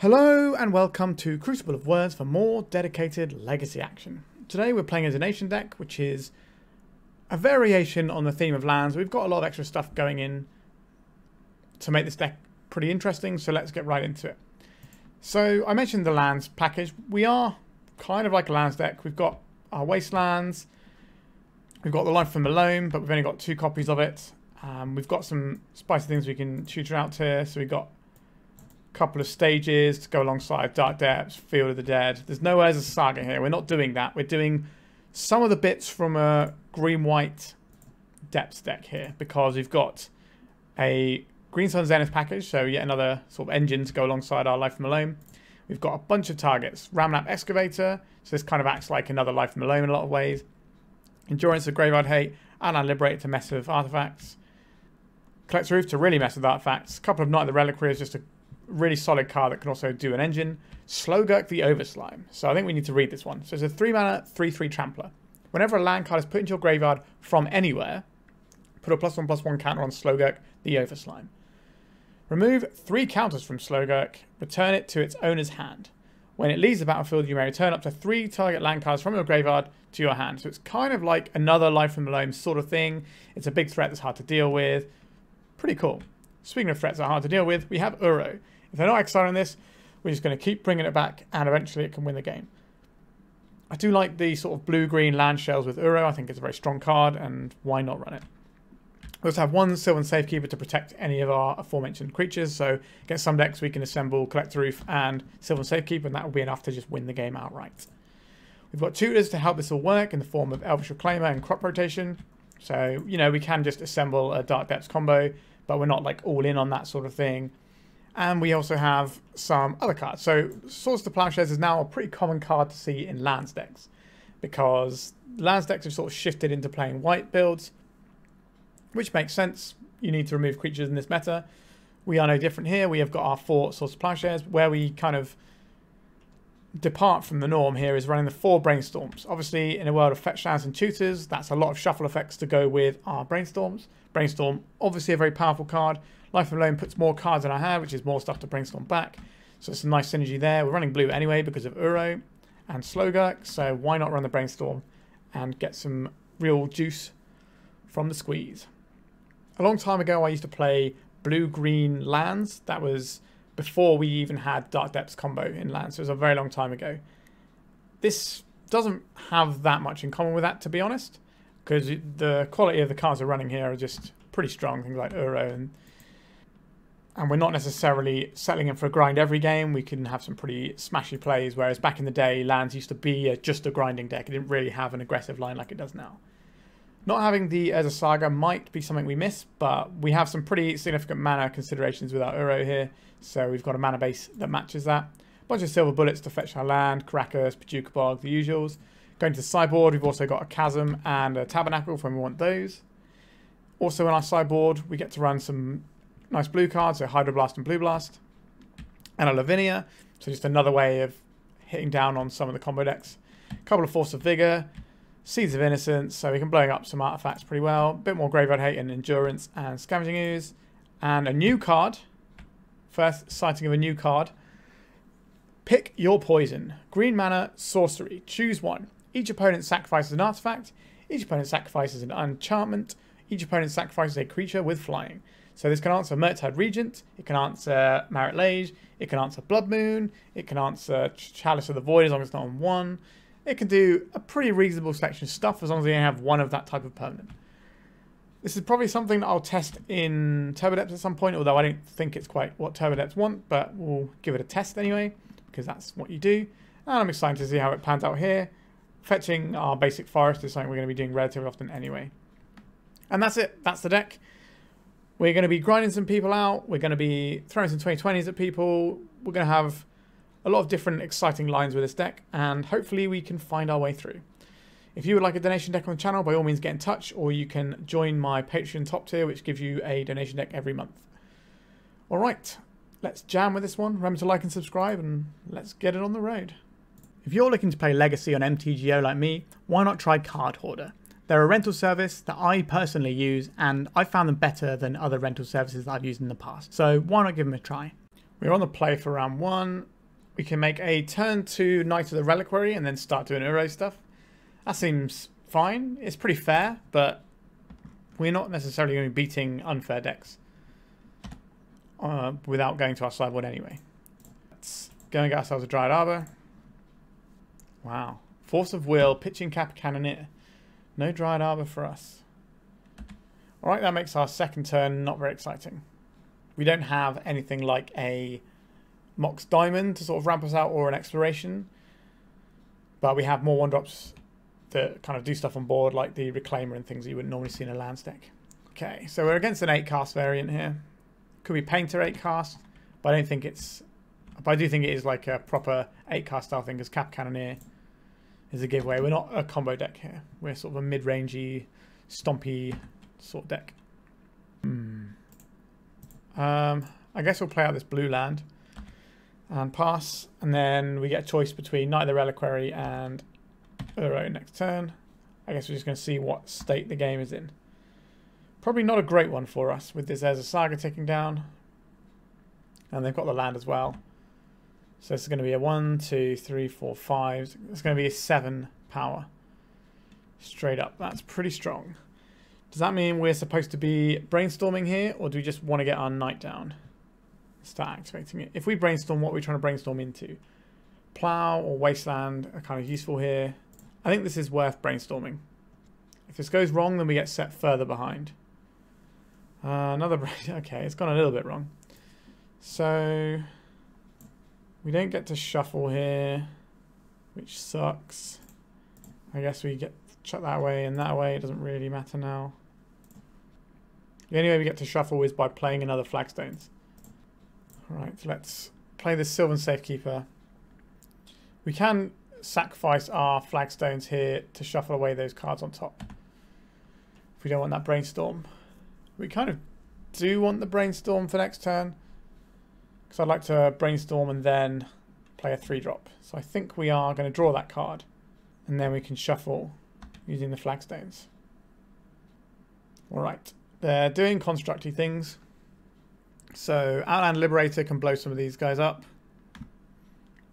Hello and welcome to Crucible of Words for more dedicated legacy action. Today we're playing a donation deck, which is a variation on the theme of lands. We've got a lot of extra stuff going in to make this deck pretty interesting, so let's get right into it. So I mentioned the lands package. We are kind of like a lands deck. We've got our Wastelands, we've got the Life from the Loam, but we've only got 2 copies of it. We've got some spicy things we can shoot out here, so we've got couple of stages to go alongside Dark Depths, Field of the Dead. There's no Urza Saga here. We're not doing that. We're doing some of the bits from a green-white Depths deck here because we've got a Green Sun Zenith package, so yet another sort of engine to go alongside our Life from the Loam. We've got a bunch of targets. Ramunap Excavator, so this kind of acts like another Life from the Loam in a lot of ways. Endurance of Graveyard Hate, Outland Liberator to mess with artifacts. Collector Ouphe to really mess with artifacts. A couple of Knight of the Reliquary is just a really solid card that can also do an engine. Slogurk the Overslime. So I think we need to read this one. So it's a 3-mana, 3/3 Trampler. Whenever a land card is put into your graveyard from anywhere, put a +1/+1 counter on Slogurk the Overslime. Remove 3 counters from Slogurk, return it to its owner's hand. When it leaves the battlefield, you may return up to 3 target land cards from your graveyard to your hand. So it's kind of like another Life from the Loam sort of thing. It's a big threat that's hard to deal with. Pretty cool. Speaking of threats that are hard to deal with, we have Uro. If they're not excited on this, we're just going to keep bringing it back and eventually it can win the game. I do like the sort of blue-green land shells with Uro. I think it's a very strong card and why not run it? We also have 1 Sylvan Safekeeper to protect any of our aforementioned creatures. So against some decks we can assemble Collector Ouphe and Sylvan Safekeeper and that will be enough to just win the game outright. We've got tutors to help this all work in the form of Elvish Reclaimer and crop rotation. So, you know, we can just assemble a Dark Depths combo, but we're not like all in on that sort of thing. And we also have some other cards. So Swords to Plowshares is now a pretty common card to see in lands decks because lands decks have sort of shifted into playing white builds, which makes sense. You need to remove creatures in this meta. We are no different here. We have got our 4 Swords to Plowshares. Where we kind of depart from the norm here is running the 4 Brainstorms. Obviously, in a world of fetch lands and tutors, that's a lot of shuffle effects to go with our Brainstorms. Brainstorm, obviously a very powerful card. Life from the Loam puts more cards in our hand, which is more stuff to Brainstorm back. So it's a nice synergy there. We're running blue anyway because of Uro and Slogurk, so why not run the Brainstorm and get some real juice from the squeeze. A long time ago, I used to play blue-green lands. That was before we even had Dark Depths combo in lands, so it was a very long time ago. This doesn't have that much in common with that, to be honest, because the quality of the cards we're running here are just pretty strong, things like Uro, and we're not necessarily settling in for a grind every game. We can have some pretty smashy plays, whereas back in the day, lands used to be just a grinding deck. It didn't really have an aggressive line like it does now. Not having the Urza Saga might be something we miss, but we have some pretty significant mana considerations with our Uro here, so we've got a mana base that matches that. A bunch of silver bullets to fetch our land, Karakas, Bojuka Bog, the usuals. Going to the sideboard, we've also got a Chasm and a Tabernacle when we want those. Also in our sideboard, we get to run some nice blue cards, so Hydroblast and Blue Blast. And a Lavinia, so just another way of hitting down on some of the combo decks. A couple of Force of Vigor, Seeds of Innocence, so we can blow up some artifacts pretty well. A bit more Graveyard Hate and Endurance and Scavenging Ooze. And a new card. First sighting of a new card. Pick your poison. Green mana, sorcery. Choose one. Each opponent sacrifices an artifact. Each opponent sacrifices an enchantment. Each opponent sacrifices a creature with flying. So this can answer Murktide Regent, it can answer Marit Lage, it can answer Blood Moon, it can answer Chalice of the Void as long as it's not on 1. It can do a pretty reasonable selection of stuff as long as we have one of that type of permanent. This is probably something that I'll test in Turbo Depths at some point, although I don't think it's quite what Turbo Depths want, but we'll give it a test anyway, because that's what you do. And I'm excited to see how it pans out here. Fetching our basic forest is something we're going to be doing relatively often anyway. And that's it. That's the deck. We're going to be grinding some people out. We're going to be throwing some 2020s at people. We're going to have a lot of different exciting lines with this deck, and hopefully we can find our way through. If you would like a donation deck on the channel, by all means get in touch, or you can join my Patreon top tier, which gives you a donation deck every month. All right, let's jam with this one. Remember to like and subscribe, and let's get it on the road. If you're looking to play Legacy on MTGO like me, why not try Card Hoarder? They're a rental service that I personally use, and I found them better than other rental services that I've used in the past. So why not give them a try? We're on the play for round 1. We can make a turn 2 Knight of the Reliquary and then start doing Uro stuff. That seems fine. It's pretty fair, but we're not necessarily going to be beating unfair decks without going to our sideboard anyway. Let's go and get ourselves a Dryad Arbor. Wow. Force of Will, Pitching Cap, Cannoneer. No Dryad Arbor for us. Alright, that makes our second turn not very exciting. We don't have anything like a Mox Diamond to sort of ramp us out or an Exploration. But we have more 1-drops that kind of do stuff on board, like the Reclaimer and things that you wouldn't normally see in a land deck. Okay, so we're against an 8-cast variant here. Could be Painter 8-cast, but I don't think it's... But I do think it is like a proper 8-cast style thing, because Cap Cannoneer is a giveaway. We're not a combo deck here. We're sort of a mid-rangey, stompy sort of deck. I guess we'll play out this blue land and pass, and then we get a choice between Knight of the Reliquary and Uro next turn. I guess we're just going to see what state the game is in. Probably not a great one for us with this. There's a Saga ticking down, and they've got the land as well. So this is going to be a 1, 2, 3, 4, 5. It's going to be a 7 power. Straight up. That's pretty strong. Does that mean we're supposed to be brainstorming here, or do we just want to get our knight down? Start activating it. If we brainstorm, what are we trying to brainstorm into? Plow or Wasteland are kind of useful here. I think this is worth brainstorming. If this goes wrong, then we get set further behind. Okay, it's gone a little bit wrong. So we don't get to shuffle here, which sucks. I guess we get chuck that way and that way. It doesn't really matter now. The only way we get to shuffle is by playing another Flagstones. Alright, so let's play this Sylvan Safekeeper. We can sacrifice our Flagstones here to shuffle away those cards on top. If we don't want that Brainstorm. We kind of do want the Brainstorm for next turn, because I'd like to Brainstorm and then play a 3-drop. So I think we are going to draw that card, and then we can shuffle using the Flagstones. Alright, they're doing constructy things. So Outland Liberator can blow some of these guys up.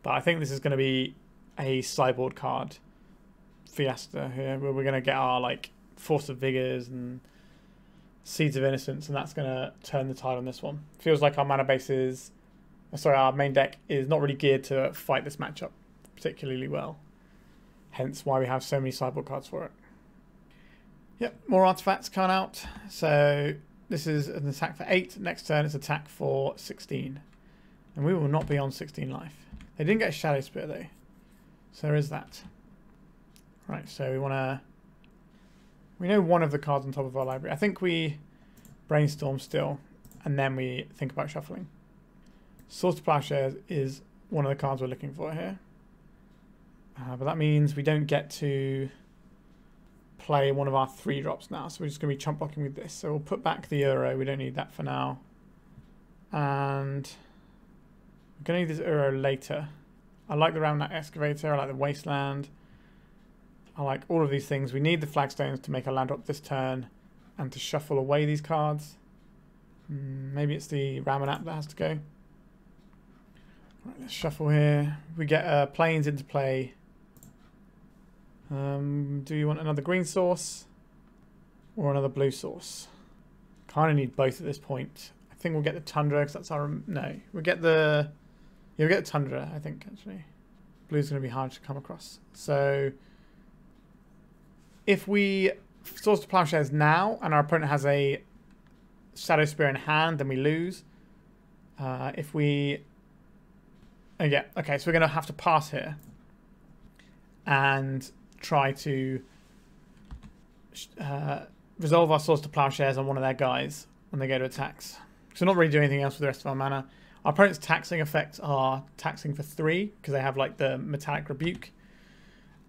But I think this is going to be a sideboard card fiesta here, where we're going to get our like Force of Vigors and Seeds of Innocence, and that's going to turn the tide on this one. Feels like our mana base is... Sorry, our main deck is not really geared to fight this matchup particularly well. Hence why we have so many sideboard cards for it. Yep, more artifacts coming out. So this is an attack for 8. Next turn it's attack for 16. And we will not be on 16 life. They didn't get a Shadow Spear though. So there is that. Right, so we want to... We know one of the cards on top of our library. I think we brainstorm still, and then we think about shuffling. Swords to Plowshares is one of the cards we're looking for here. But that means we don't get to play one of our 3-drops now. So we're just going to be chump blocking with this. So we'll put back the Uro. We don't need that for now. And we're going to need this Uro later. I like the Ramunap Excavator. I like the Wasteland. I like all of these things. We need the Flagstones to make a land drop this turn and to shuffle away these cards. Maybe it's the Ramunap that has to go. Right, let's shuffle here. We get planes into play. Do you want another green source or another blue source? Kind of need both at this point. I think we'll get the Tundra because that's our... No, we'll get the... Yeah, we'll get the Tundra, I think, actually. Blue's going to be hard to come across. So if we Swords to Plowshares now and our opponent has a Shadow Spear in hand, then we lose. If we... Oh, yeah, okay, so we're going to have to pass here and try to resolve our Swords to Plowshares on one of their guys when they go to attacks. So we're not really doing anything else with the rest of our mana. Our opponent's taxing effects are taxing for 3 because they have like the Metallic Rebuke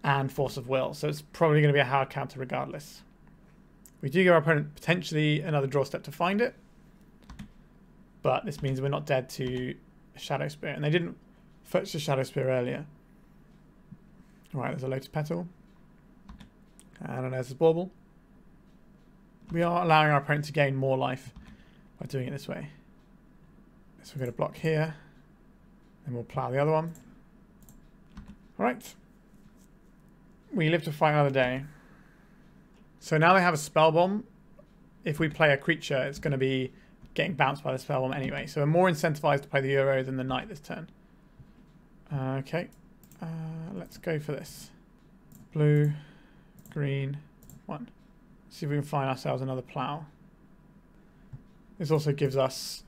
and Force of Will. So it's probably going to be a hard counter regardless. We do give our opponent potentially another draw step to find it. But this means we're not dead to a Shadow Spear. And they didn't fetch the Shadow Spear earlier. Alright, there's a Lotus Petal. And there's a Bauble. We are allowing our opponent to gain more life by doing it this way. So we're going to block here. Then we'll plow the other one. Alright. We live to fight another day. So now they have a spell bomb. If we play a creature, it's going to be getting bounced by the spell bomb anyway. So we're more incentivized to play the Euro than the Knight this turn. Okay. Let's go for this. Blue, green, 1. See if we can find ourselves another plow. This also gives us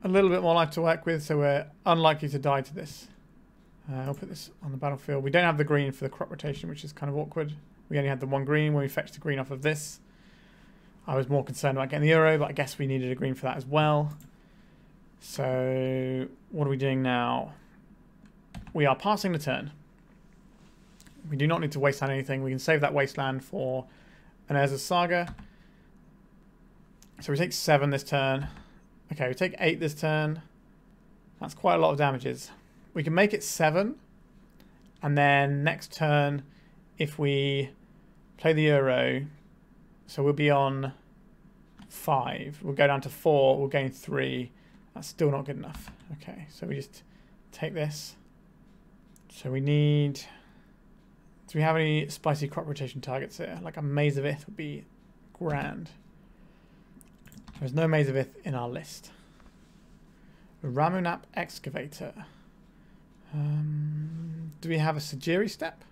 a little bit more life to work with, so we're unlikely to die to this. I'll put this on the battlefield. We don't have the green for the crop rotation, which is kind of awkward. We only had the 1 green when we fetched the green off of this. I was more concerned about getting the Euro, but I guess we needed a green for that as well. So what are we doing now? We are passing the turn. We do not need to wasteland anything. We can save that wasteland for an Urza's Saga. So we take 7 this turn. Okay, we take 8 this turn. That's quite a lot of damages. We can make it 7. And then next turn, if we play the Euro, so we'll be on 5. We'll go down to 4. We'll gain 3. That's still not good enough. Okay, so we just take this. So we need... Do we have any spicy crop rotation targets here? Like a Maze of Ith would be grand. There's no Maze of Ith in our list. Ramunap Excavator. Do we have a Sajiri step?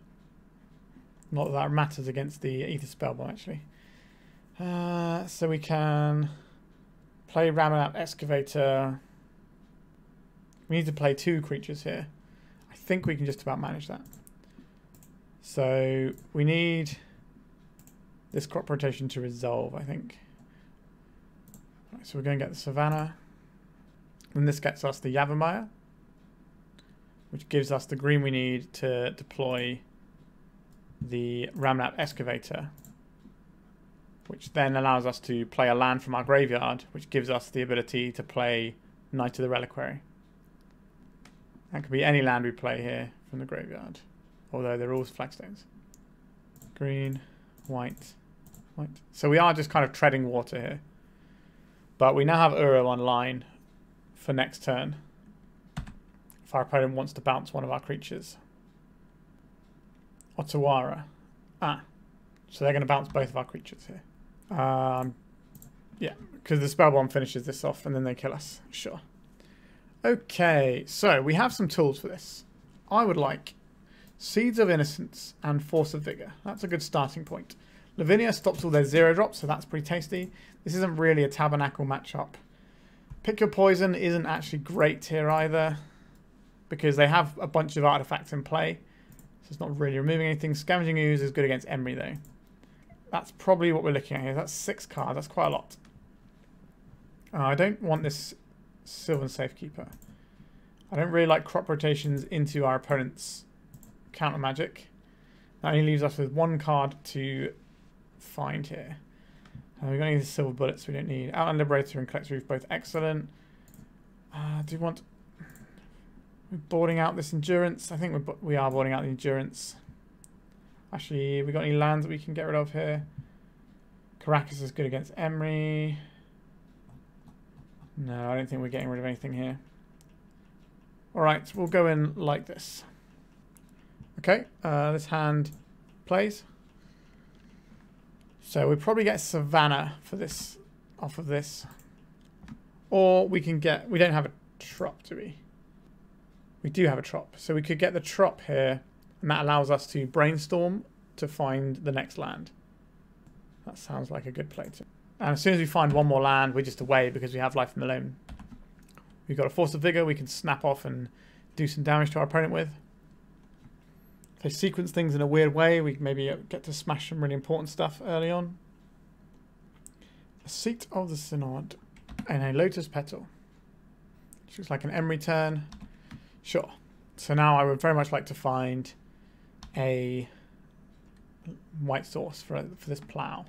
Not that that matters against the Ether Spellbomb, actually. So we can play Ramunap Excavator. We need to play 2 creatures here. I think we can just about manage that. So we need this crop rotation to resolve, I think. Right, so we're going to get the Savannah. And this gets us the Yavimaya, which gives us the green we need to deploy the Ramunap Excavator, which then allows us to play a land from our graveyard, which gives us the ability to play Knight of the Reliquary. That could be any land we play here from the graveyard, although they're all flagstones. Green, white, white. So we are just kind of treading water here. But we now have Uro online for next turn, if our opponent wants to bounce one of our creatures. Otawara. So they're going to bounce both of our creatures here. Yeah, because the spell bomb finishes this off and then they kill us. Sure. Okay, so we have some tools for this. I would like Seeds of Innocence and Force of Vigor. That's a good starting point. Lavinia stops all their 0 drops, so that's pretty tasty. This isn't really a Tabernacle matchup. Pick Your Poison isn't actually great here either, because they have a bunch of artifacts in play. So it's not really removing anything. Scavenging Ooze is good against Emery though. That's probably what we're looking at here. That's 6 cards. That's quite a lot. I don't want this Sylvan Safekeeper. I don't really like crop rotations into our opponent's counter magic. That only leaves us with 1 card to find here. We've got any silver bullets we don't need. Outland Liberator and Collector Ouphe both excellent. Do we want... We're boarding out this Endurance. I think we are boarding out the Endurance. Actually, we got any lands that we can get rid of here? Karakas is good against Emery. No, I don't think we're getting rid of anything here. Alright, we'll go in like this. Okay, this hand plays. So we probably get Savannah for this, off of this. Or we can get, we don't have a trop, do we? We do have a trop. So we could get the trop here, and that allows us to brainstorm to find the next land. That sounds like a good play too. And as soon as we find 1 more land, we're just away because we have life from the Loam. We've got a Force of Vigor we can snap off and do some damage to our opponent with. If they sequence things in a weird way, we maybe get to smash some really important stuff early on. A Seat of the Synod and a Lotus Petal. Which looks like an Emery turn. Sure. So now I would very much like to find a white source for this plow.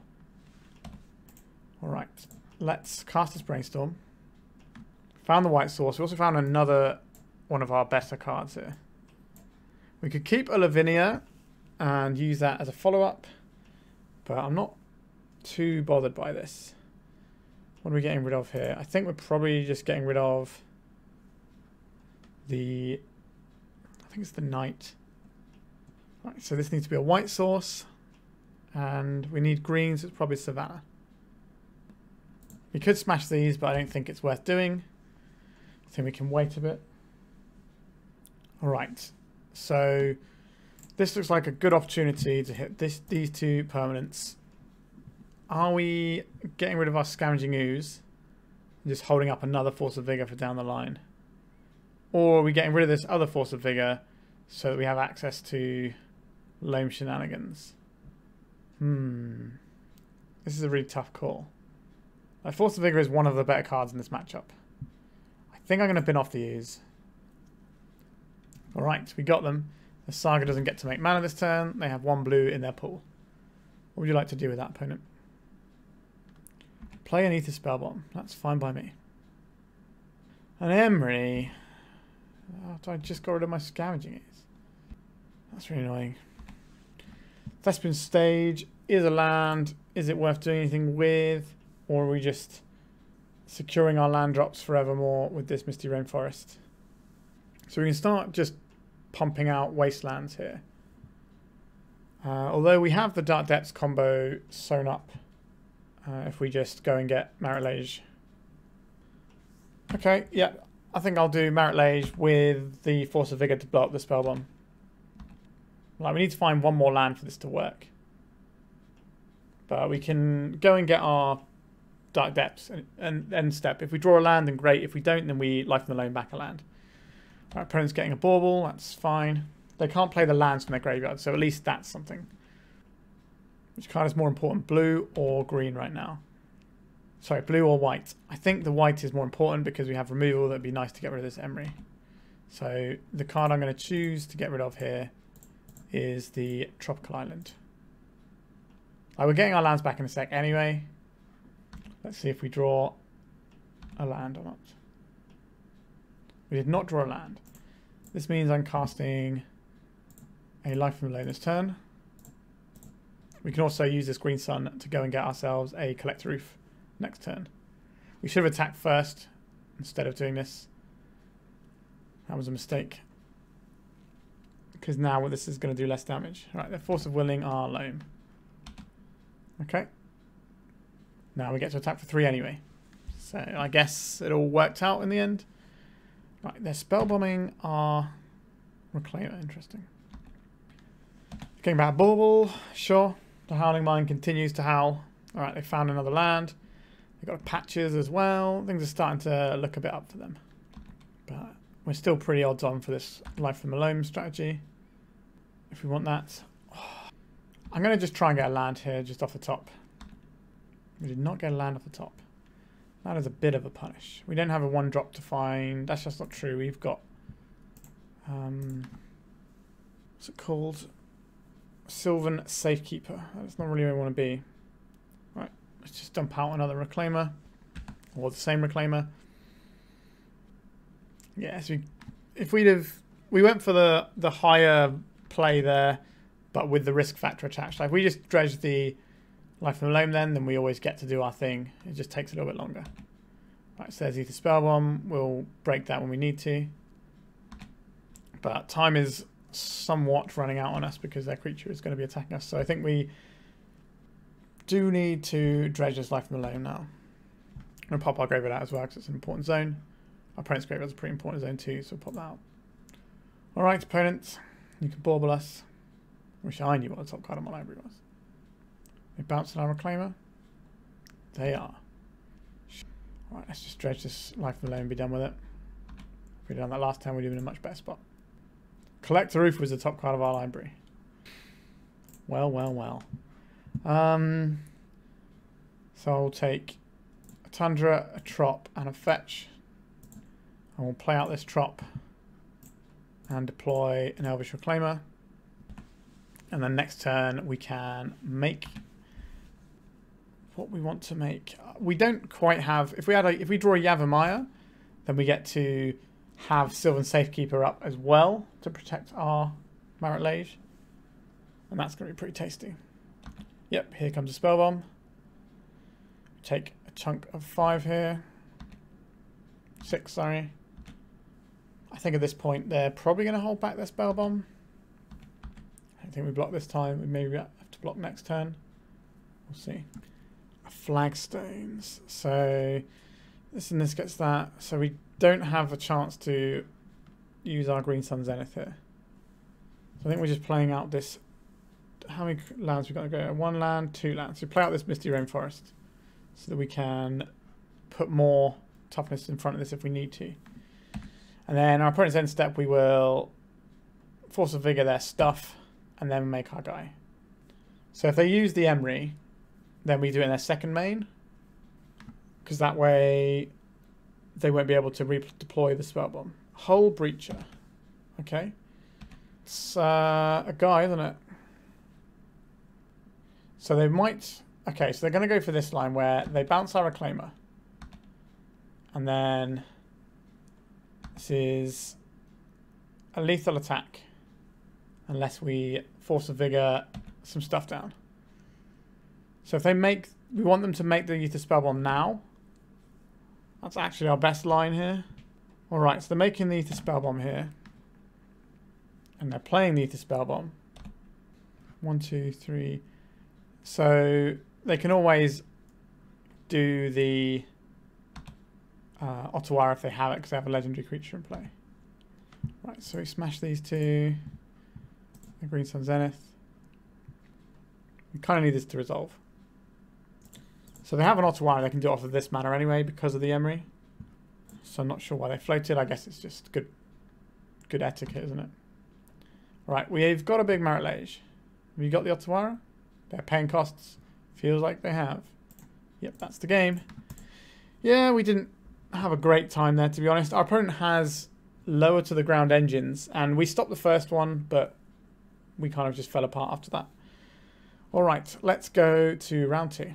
Alright, let's cast this Brainstorm. Found the white source. We also found another one of our better cards here. We could keep a Lavinia and use that as a follow-up, but I'm not too bothered by this. What are we getting rid of here? I think we're probably just getting rid of the think it's the Knight. Right, so this needs to be a white source. And we need greens, so it's probably Savannah. We could smash these, but I don't think it's worth doing. I think we can wait a bit. Alright, so this looks like a good opportunity to hit these two permanents. Are we getting rid of our Scavenging Ooze and just holding up another Force of Vigor for down the line? Or are we getting rid of this other Force of Vigor so that we have access to Loam shenanigans? This is a really tough call. Force of Vigor is one of the better cards in this matchup. I think I'm going to bin off the Ooze. Alright, we got them. The Saga doesn't get to make mana this turn. They have one blue in their pool. What would you like to do with that, opponent? Play an Ether Spellbomb. That's fine by me. An Emery. After I just got rid of my Scavenging Ooze. That's really annoying. Thespian Stage is a land. Is it worth doing anything with? Or are we just securing our land drops forevermore with this Misty Rainforest? So we can start just pumping out Wastelands here. Although we have the Dark Depths combo sewn up if we just go and get Marit Lage. Okay, yeah. I think I'll do Marit Lage with the Force of Vigor to blow up the Spellbomb. Like, we need to find one more land for this to work. But we can go and get our Dark Depths and end step. If we draw a land, then great. If we don't, then we Life from the Loam back a land. Our opponent's getting a bauble. That's fine. They can't play the lands from their graveyard, so at least that's something. Which card is more important, blue or green right now? Sorry, blue or white. I think the white is more important because we have removal. That'd be nice to get rid of this Emery. So the card I'm going to choose to get rid of here is the Tropical Island. We're getting our lands back in a sec anyway. Let's see if we draw a land or not. We did not draw a land. This means I'm casting a Life from the Loam this turn. We can also use this Green Sun to go and get ourselves a Collector Ouphe next turn. We should have attacked first instead of doing this. That was a mistake. Because now what this is going to do less damage. Alright, the Force of Willing our Loam. Okay. Now we get to attack for 3 anyway. So I guess it all worked out in the end. Right, they're spellbombing our Reclaimer. Interesting. Getting back bauble. Sure. The Howling Mine continues to howl. Alright, they found another land. They've got patches as well. Things are starting to look a bit up for them. But we're still pretty odds on for this Life from the Loam strategy. If we want that. I'm going to just try and get a land here just off the top. We did not get a land off the top. That is a bit of a punish. We don't have a 1-drop to find. That's just not true. We've got... what's it called? Sylvan Safekeeper. That's not really where we want to be. Right. Let's just dump out another Reclaimer. Or the same Reclaimer. Yeah, so if we'd have... We went for the higher play there, but with the risk factor attached. Like if we just dredge the Life from the Loam then we always get to do our thing. It just takes a little bit longer. Right, so there's Ether Spellbomb. We'll break that when we need to. But time is somewhat running out on us because their creature is going to be attacking us. So I think we do need to dredge this Life from the Loam now. I'm going to pop our graveyard out as well because it's an important zone. Our opponent's graveyard is a pretty important zone too, so we'll pop that out. Alright, opponents. You can bauble us. Wish I knew what the top card of my library was. They bounced on our Reclaimer. They are. Alright, let's just dredge this Life from the Loam and be done with it. If we'd done that last time, we'd have been in a much better spot. Collector Ouphe was the top card of our library. Well, well, well. So I'll take a Tundra, a Trop, and a Fetch. And we'll play out this Trop and deploy an Elvish Reclaimer. And then next turn we can make what we want to make. We don't quite have... If we draw a Yavimaya, then we get to have Sylvan Safekeeper up as well to protect our Marit Lage. And that's going to be pretty tasty. Yep, here comes a Spellbomb. Take a chunk of 5 here. 6, sorry. I think at this point they're probably going to hold back their spell bomb. I don't think we block this time. We maybe have to block next turn. We'll see. Flagstones. So this and this gets that. So we don't have a chance to use our Green Sun Zenith here. So I think we're just playing out this. How many lands we got to go? 1 land, 2 lands. So we play out this Misty Rainforest so that we can put more toughness in front of this if we need to. And then our opponent's end step, we will Force of Vigor their stuff and then make our guy. So if they use the Emery, then we do it in their second main, because that way they won't be able to redeploy the spell bomb. Hull Breacher. Okay. It's a guy, isn't it? So they might... Okay, so they're going to go for this line where they bounce our Reclaimer. And then this is a lethal attack. Unless we Force of Vigor some stuff down. So if they make... We want them to make the Aether Spell Bomb now. That's actually our best line here. Alright, so they're making the Aether Spell Bomb here. And they're playing the Aether Spell Bomb. 1, 2, 3. So they can always do the Ottawara if they have it, because they have a legendary creature in play. Right, so we smash these two. The Green Sun Zenith. We kind of need this to resolve. So they have an Ottawara, they can do it off of this mana anyway because of the Emery. So I'm not sure why they floated. I guess it's just good etiquette, isn't it? Right, we've got a big Marit-Lage. Have you got the Ottawara? Their paying costs. Feels like they have. Yep, that's the game. Yeah, we didn't have a great time there, to be honest. Our opponent has lower to the ground engines, and we stopped the first one, but we kind of just fell apart after that. Alright, let's go to round 2.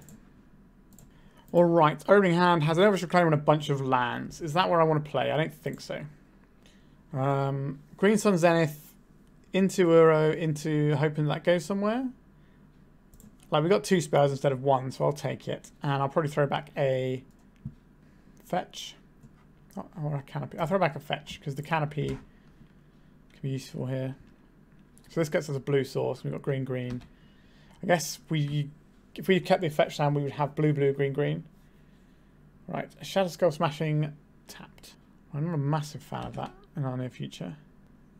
Alright, opening hand has an Elvish Reclaimer and a bunch of lands. Is that where I want to play? I don't think so. Green Sun Zenith into Uro, into hoping that goes somewhere. Like, we got 2 spells instead of 1, so I'll take it. And I'll probably throw back a fetch. Or a canopy. I'll throw back a fetch, because the canopy can be useful here. So this gets us a blue source. We've got green, green. I guess if we kept the fetch down, we would have blue, blue, green, green. Right, Shadow Skull Smashing tapped. I'm not a massive fan of that in our near future.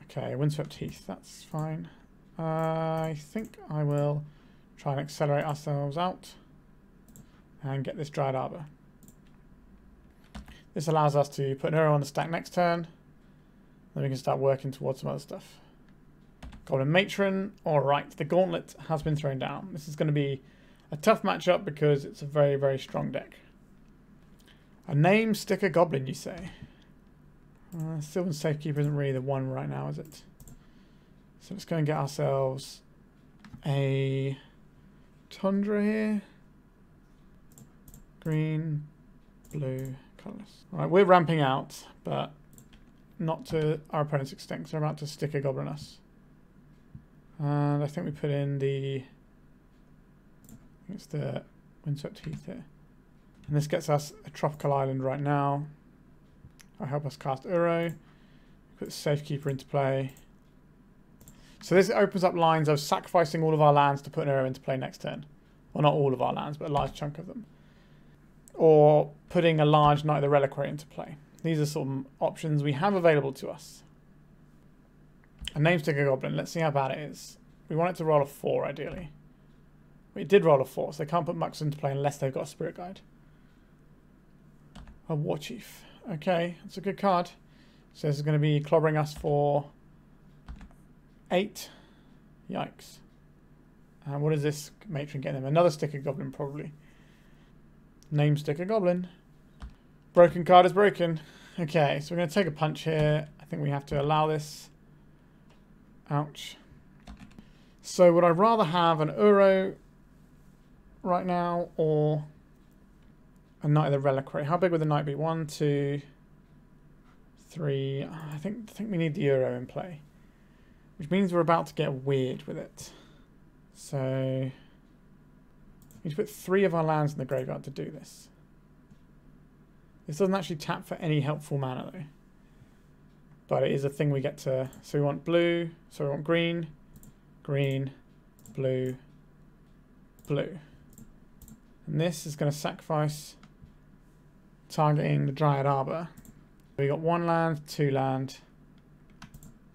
Okay, Windswept Heath, that's fine. I think I will try and accelerate ourselves out and get this Dryad Arbor. This allows us to put an arrow on the stack next turn. Then we can start working towards some other stuff. Goblin Matron. Alright, the gauntlet has been thrown down. This is going to be a tough matchup because it's a very, very strong deck. A name sticker goblin, you say? Sylvan Safekeeper isn't really the one right now, is it? So let's go and get ourselves a Tundra here. Green, blue, colours. Alright, we're ramping out, but not to our opponent's extent, because they're about to sticker goblin us. And I think we put in the... It's the Windswept Heath here. And this gets us a tropical island right now. That'll help us cast Uro. Put the Safekeeper into play. So this opens up lines of sacrificing all of our lands to put an Uro into play next turn. Well, not all of our lands, but a large chunk of them. Or putting a large Knight of the Reliquary into play. These are some options we have available to us. A Namesticker Goblin. Let's see how bad it is. We want it to roll a 4, ideally. It did roll a 4, so they can't put Mux into play unless they've got a Spirit Guide. A War Chief. Okay, that's a good card. So this is going to be clobbering us for 8. Yikes. And what is this matron getting them? Another Sticker Goblin, probably. Name Sticker Goblin. Broken card is broken. Okay, so we're going to take a punch here. I think we have to allow this. Ouch. So would I rather have an Uro right now or a Knight of the Reliquary? How big would the Knight be? 1, 2, 3. I think we need the Uro in play, which means we're about to get weird with it. So we need to put 3 of our lands in the graveyard to do this. This doesn't actually tap for any helpful mana though. But it is a thing we get to... So we want blue, so we want green, green, blue, blue. And this is going to sacrifice targeting the Dryad Arbor. We got 1 land, 2 land,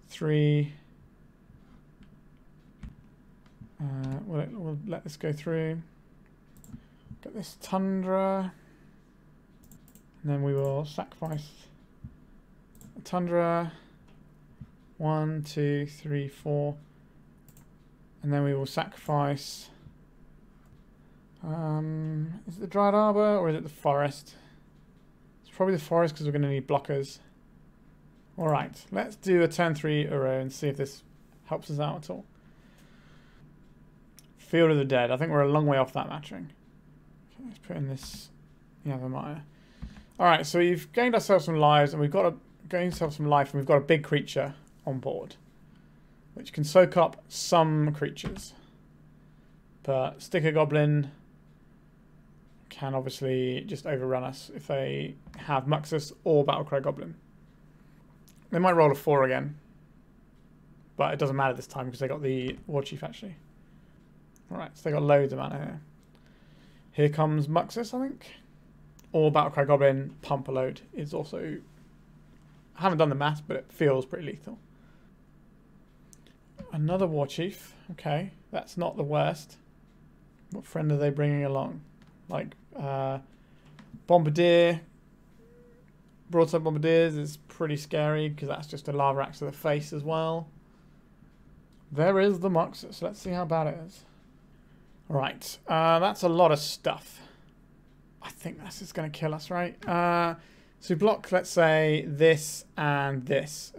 3. We'll let this go through. Get this Tundra. And then we will sacrifice a Tundra. 1, 2, 3, 4. And then we will sacrifice... is it the Dryad Arbor or is it the forest? It's probably the forest because we're going to need blockers. Alright, let's do a turn 3 Uro and see if this helps us out at all. Field of the Dead. I think we're a long way off that matching. Okay, let's put in this Yavimaya. Alright, so we've gained ourselves some lives and we've got gained ourselves some life and we've got a big creature on board, which can soak up some creatures. But Sticker Goblin can obviously just overrun us if they have Muxus or Battlecry Goblin. They might roll a 4 again, but it doesn't matter this time because they got the War Chief actually. Alright, so they got loads of mana here. Here comes Muxus, I think. Or Battlecry Goblin pump a load is also... I haven't done the math, but it feels pretty lethal. Another War Chief. Okay, that's not the worst. What friend are they bringing along? Like, Bombardier. Broadside Bombardiers is pretty scary because that's just a lava axe to the face as well. There is the Muxus. Let's see how bad it is. Alright, that's a lot of stuff. I think this is going to kill us, right? So we block, let's say, this, and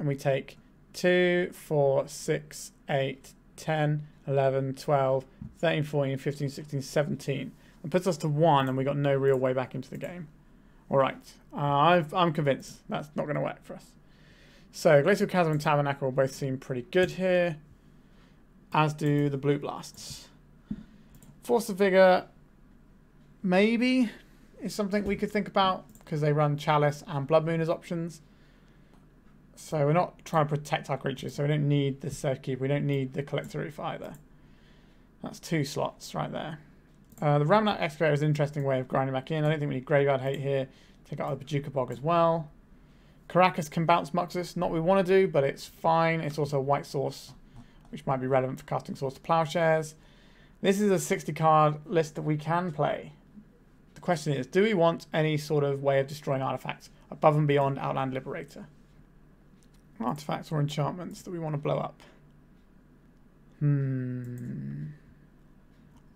we take 2, 4, 6, 8, 10, 11, 12, 13, 14, 15, 16, 17. It puts us to 1, and we got no real way back into the game. Alright, I'm convinced that's not going to work for us. So, Glacial Chasm and Tabernacle both seem pretty good here, as do the Blue Blasts. Force of Vigor, maybe, is something we could think about, because they run Chalice and Blood Moon as options. So we're not trying to protect our creatures, so we don't need the Safekeeper, we don't need the Collector Ouphe either. That's 2 slots right there. The Ramunap Excavator is an interesting way of grinding back in. I don't think we need Graveyard Hate here. Take out the Bojuka Bog as well. Karakas can bounce Muxus. Not what we want to do, but it's fine. It's also a white source, which might be relevant for casting Source to Plowshares. This is a 60 card list that we can play. The question is, do we want any sort of way of destroying artifacts above and beyond Outland Liberator? Artifacts or enchantments that we want to blow up?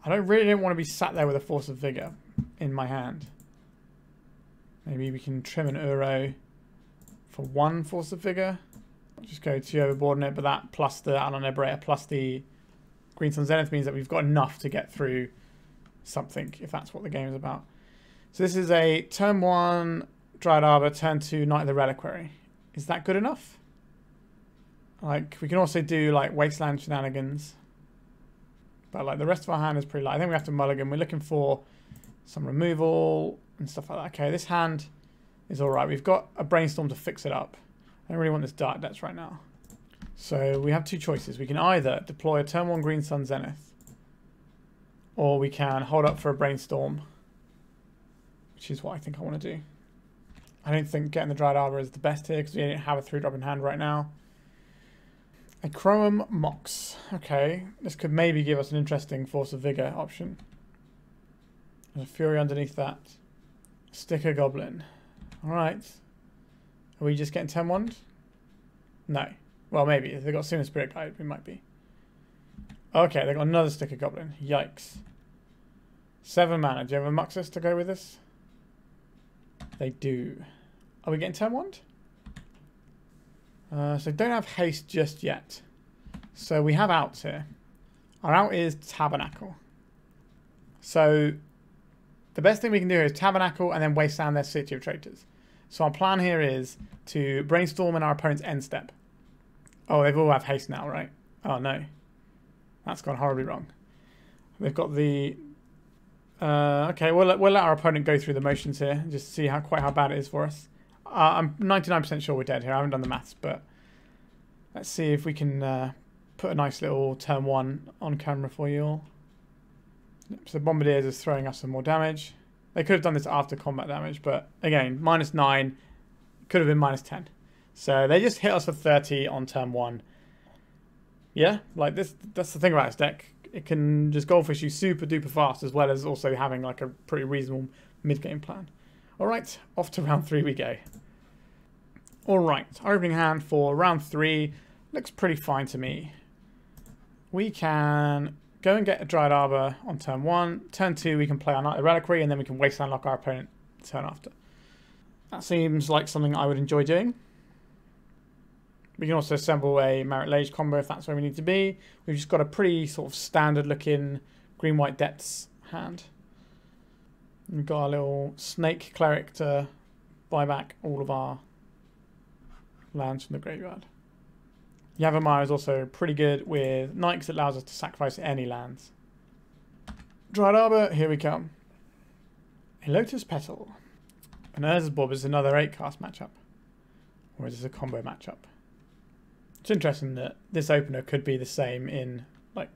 I really don't want to be sat there with a Force of Vigor in my hand. Maybe we can trim an Uro for 1 Force of Vigor. I'll just go too overboard on it, but that plus the Outland Liberator plus the Green Sun Zenith means that we've got enough to get through something, if that's what the game is about. So this is a turn 1 Dryad Arbor, turn 2 Knight of the Reliquary. Is that good enough? Like, we can also do like Wasteland shenanigans. But like the rest of our hand is pretty light. I think we have to mulligan. We're looking for some removal and stuff like that. Okay, this hand is alright. We've got a Brainstorm to fix it up. I don't really want this Dark Depths right now. So we have 2 choices. We can either deploy a turn 1 Green Sun Zenith, or we can hold up for a Brainstorm, which is what I think I want to do. I don't think getting the Dryad Arbor is the best here because we don't have a 3-drop in hand right now. A Chrome Mox. Okay, this could maybe give us an interesting Force of Vigor option. There's a Fury underneath that. Sticker Goblin. Alright. Are we just getting 10 wand? No. Well, maybe. If they've got Sooner Spirit Guide, we might be. Okay, they've got another Sticker Goblin. Yikes. 7 mana. Do you have a Muxus to go with this? They do. Are we getting 10 wand? So don't have haste just yet. So we have outs here. Our out is Tabernacle. So the best thing we can do here is Tabernacle and then Wasteland their City of Traitors. So our plan here is to Brainstorm in our opponent's end step. Oh, they've all have haste now, right? Oh no. That's gone horribly wrong. They've got the... okay, we'll let our opponent go through the motions here and just see quite how bad it is for us. I'm 99% sure we're dead here. I haven't done the maths, but Let's see if we can put a nice little turn 1 on camera for you all. So Bombardiers is throwing us some more damage. They could have done this after combat damage, but again, -9 could have been -10. So they just hit us for 30 on turn 1. Yeah, like this. That's the thing about this deck. It can just goldfish you super duper fast, as well as also having like a pretty reasonable mid-game plan. All right, off to round 3 we go. All right, our opening hand for round 3 looks pretty fine to me. We can go and get a Dryad Arbor on turn 1. Turn 2, we can play our Nightly Reliquary, and then we can Wasteland lock our opponent turn after. That seems like something I would enjoy doing. We can also assemble a Maverick Lage combo if that's where we need to be. We've just got a pretty sort of standard looking green-white depths hand. We've got our little Snake Cleric to buy back all of our lands from the graveyard. Yavimaya is also pretty good with Night because it allows us to sacrifice any lands. Dryad Arbor, here we come. A Lotus Petal. An Urza's Bob is another 8-cast matchup. Or is this a combo matchup? It's interesting that this opener could be the same in like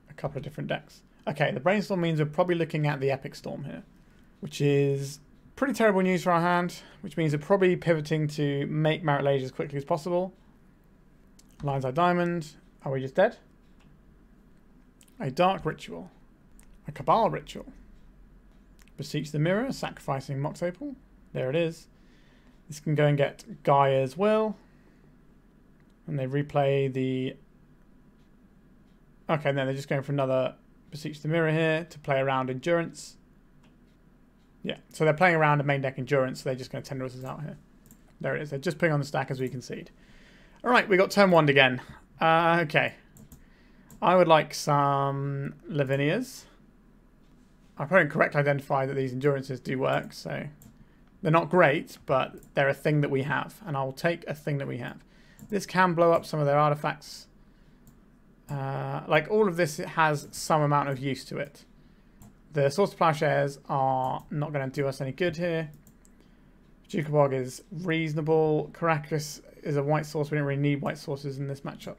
a couple of different decks. Okay, the Brainstorm means we're probably looking at the Epic Storm here, which is pretty terrible news for our hand, which means we're probably pivoting to make Maverick Lage as quickly as possible. Lion's Eye Diamond. Are we just dead? A Dark Ritual. A Cabal Ritual. Beseech the Mirror, sacrificing Mox Opal. There it is. This can go and get Gaia's Will. And they replay the... Okay, then they're just going for another Beseech the Mirror here to play around Endurance. Yeah, so they're playing around a main deck Endurance, so they're just going to Tender us out here. There it is. They're just putting on the stack as we concede. Alright, we got turn 1 again. Okay. I would like some Lavinias. Our opponent correctly identified that these Endurances do work, so they're not great, but they're a thing that we have, and I'll take a thing that we have. This can blow up some of their artifacts. Like all of this, it has some amount of use to it. The Source of Plowshares are not going to do us any good here. Bojuka Bog is reasonable. Karakas is a white source. We don't really need white sources in this matchup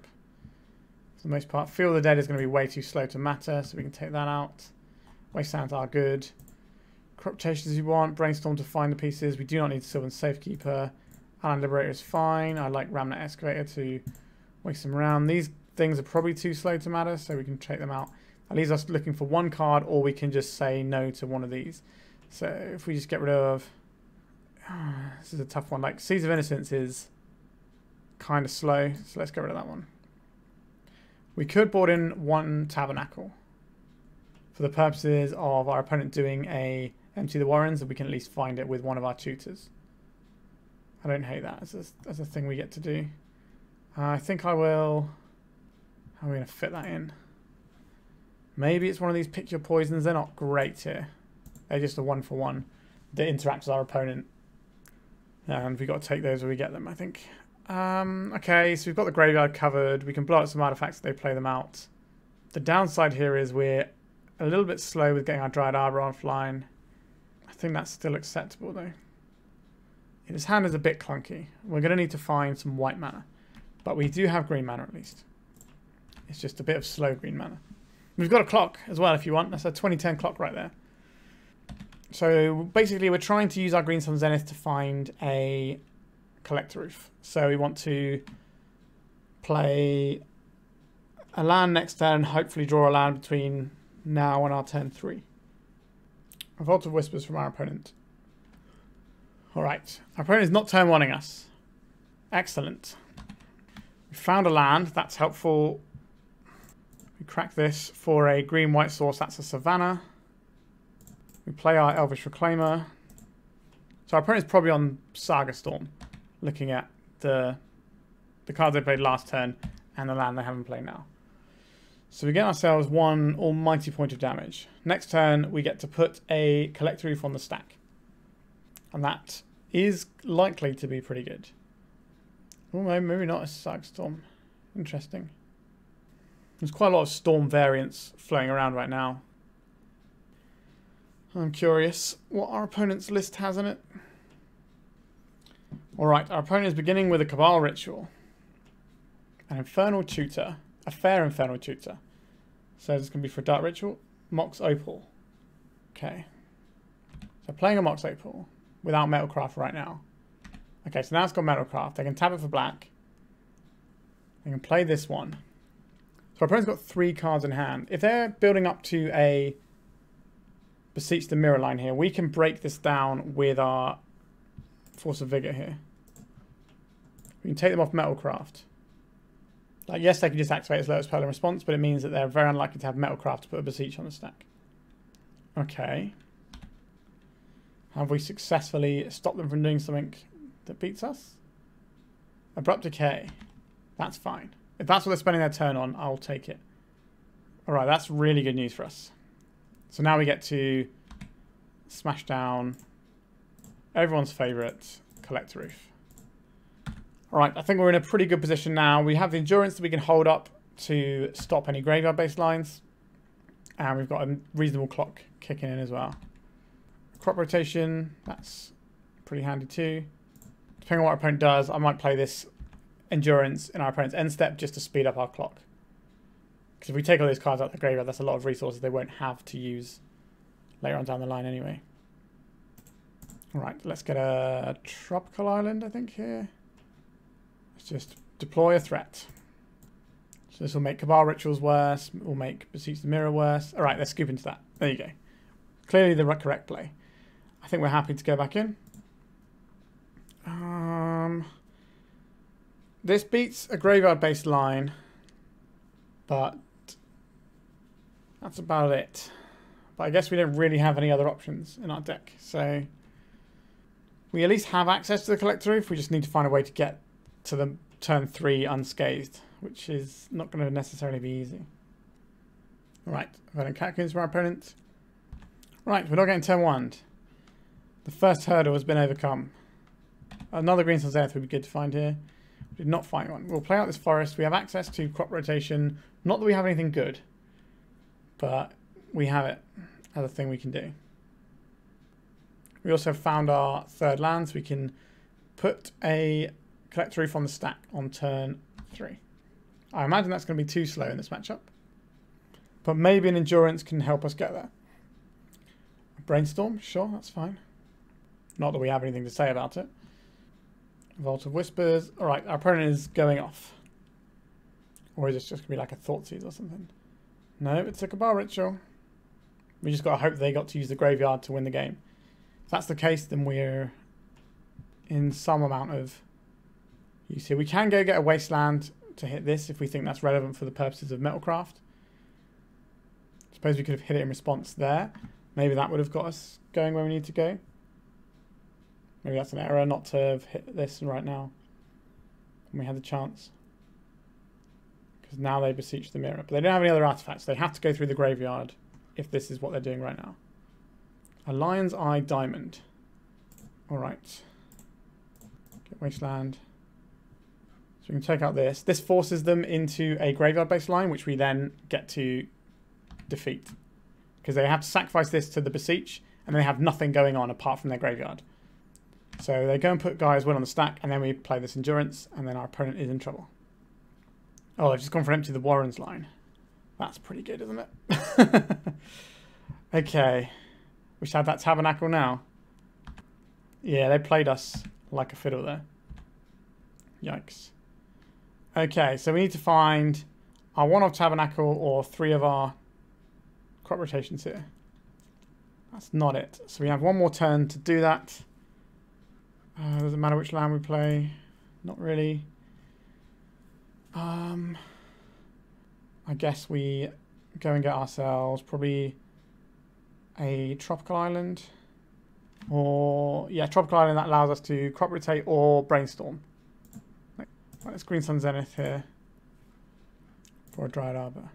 for the most part. Feel of the Dead is going to be way too slow to matter, so we can take that out. Wastelands are good. Crop Chasers you want. Brainstorm to find the pieces. We do not need Sylvan Safekeeper. Outland Liberator is fine. I like Ramunap Excavator to waste them around. These things are probably too slow to matter, so we can take them out. That leaves us looking for one card, or we can just say no to one of these. So if we just get rid of... this is a tough one. Like Seas of Innocence is kind of slow, so let's get rid of that one. We could board in one Tabernacle for the purposes of our opponent doing a Empty the Warrens, and we can at least find it with one of our tutors. I don't hate that as a thing we get to do. I think I will... How are we going to fit that in? Maybe it's one of these Pick Your Poisons. They're not great here. They're just a 1-for-1 that interacts with our opponent. And we've got to take those when we get them, I think. Okay, so we've got the graveyard covered. We can blow up some artifacts if they play them out. The downside here is we're a little bit slow with getting our Dryad Arbor offline. I think that's still acceptable, though. His hand is a bit clunky. We're going to need to find some white mana. But we do have green mana, at least. It's just a bit of slow green mana. We've got a clock as well, if you want. That's a 2010 clock right there. So basically, we're trying to use our Green Sun Zenith to find a Collector Ouphe. So we want to play a land next turn, hopefully draw a land between now and our turn 3. A Vault of Whispers from our opponent. Alright, our opponent is not turn 1ing us. Excellent. We found a land, that's helpful. We crack this for a green-white source, that's a Savannah. We play our Elvish Reclaimer. So our opponent's probably on Saga Storm, looking at the cards they played last turn and the land they haven't played now. So we get ourselves one almighty point of damage. Next turn, we get to put a Collector Ouphe on the stack. And that is likely to be pretty good. Oh, maybe not a Saga Storm. Interesting. There's quite a lot of Storm variants flowing around right now. I'm curious what our opponent's list has in it. Alright, our opponent is beginning with a Cabal Ritual. an Infernal Tutor, a Fair Infernal Tutor. So this can be for Dark Ritual. Mox Opal. Okay. So playing a Mox Opal without Metalcraft right now. Okay, so now it's got Metalcraft. They can tap it for black. They can play this one. So our opponent's got 3 cards in hand. If they're building up to a Beseech the Mirror line here, we can break this down with our Force of Vigor here. We can take them off Metalcraft. Like, yes, they can just activate as Lotus Pearl in response, but it means that they're very unlikely to have Metalcraft to put a Beseech on the stack. Okay. Have we successfully stopped them from doing something that beats us? Abrupt Decay. That's fine. If that's what they're spending their turn on, I'll take it. Alright, that's really good news for us. So now we get to smash down everyone's favourite Collector Ouphe. Alright, I think we're in a pretty good position now. We have the endurance that we can hold up to stop any graveyard-based lines. And we've got a reasonable clock kicking in as well. Crop rotation, that's pretty handy too. Depending on what our opponent does, I might play this endurance in our opponent's end step just to speed up our clock. Because if we take all these cards out of the graveyard, that's a lot of resources they won't have to use later on down the line anyway. Alright, let's get a Tropical Island, I think, here. Let's just deploy a threat. So this will make Cabal Rituals worse. It will make Beseech the Mirror worse. Alright, let's scoop into that. There you go. Clearly the correct play. I think we're happy to go back in. This beats a graveyard-based line, but that's about it. But I guess we don't really have any other options in our deck, so we at least have access to the Collector Ouphe. We just need to find a way to get to the turn 3 unscathed, which is not going to necessarily be easy. Alright, Verdant Catacombs for our opponent. Right, we're not getting turn 1. The first hurdle has been overcome. Another Green Sun Zenith would be good to find here. We did not find one. We'll play out this forest. We have access to crop rotation. Not that we have anything good, but we have it as a thing we can do. We also found our 3rd land, so we can put a Collector Ouphe on the stack on turn 3. I imagine that's going to be too slow in this matchup, but maybe an endurance can help us get there. Brainstorm, sure, that's fine. Not that we have anything to say about it. Vault of Whispers. Alright, our opponent is going off. Or is this just going to be like a Thoughtseize or something? No, it's a Cabal Ritual. We just got to hope they got to use the graveyard to win the game. If that's the case, then we're in some amount of use here. We can go get a Wasteland to hit this if we think that's relevant for the purposes of Metalcraft. Suppose we could have hit it in response there. Maybe that would have got us going where we need to go. Maybe that's an error not to have hit this right now when we had the chance. Because now they beseech the mirror. But they don't have any other artifacts. They have to go through the graveyard if this is what they're doing right now. A Lion's Eye Diamond. Alright. Get Wasteland. So we can take out this. This forces them into a graveyard-based line, which we then get to defeat. Because they have to sacrifice this to the Beseech, and they have nothing going on apart from their graveyard. So they go and put Gaia's Will on the stack, and then we play this Endurance, and then our opponent is in trouble. Oh, they've just gone for empty the Warren's line. That's pretty good, isn't it? Okay. We should have that Tabernacle now. Yeah, they played us like a fiddle there. Yikes. Okay, so we need to find our 1-off Tabernacle or 3 of our crop rotations here. That's not it. So we have one more turn to do that. Doesn't matter which land we play. Not really. I guess we go and get ourselves probably a Tropical Island. Or, yeah, Tropical Island that allows us to crop rotate or Brainstorm. Right, let's Green Sun Zenith here for a Dryad Arbor.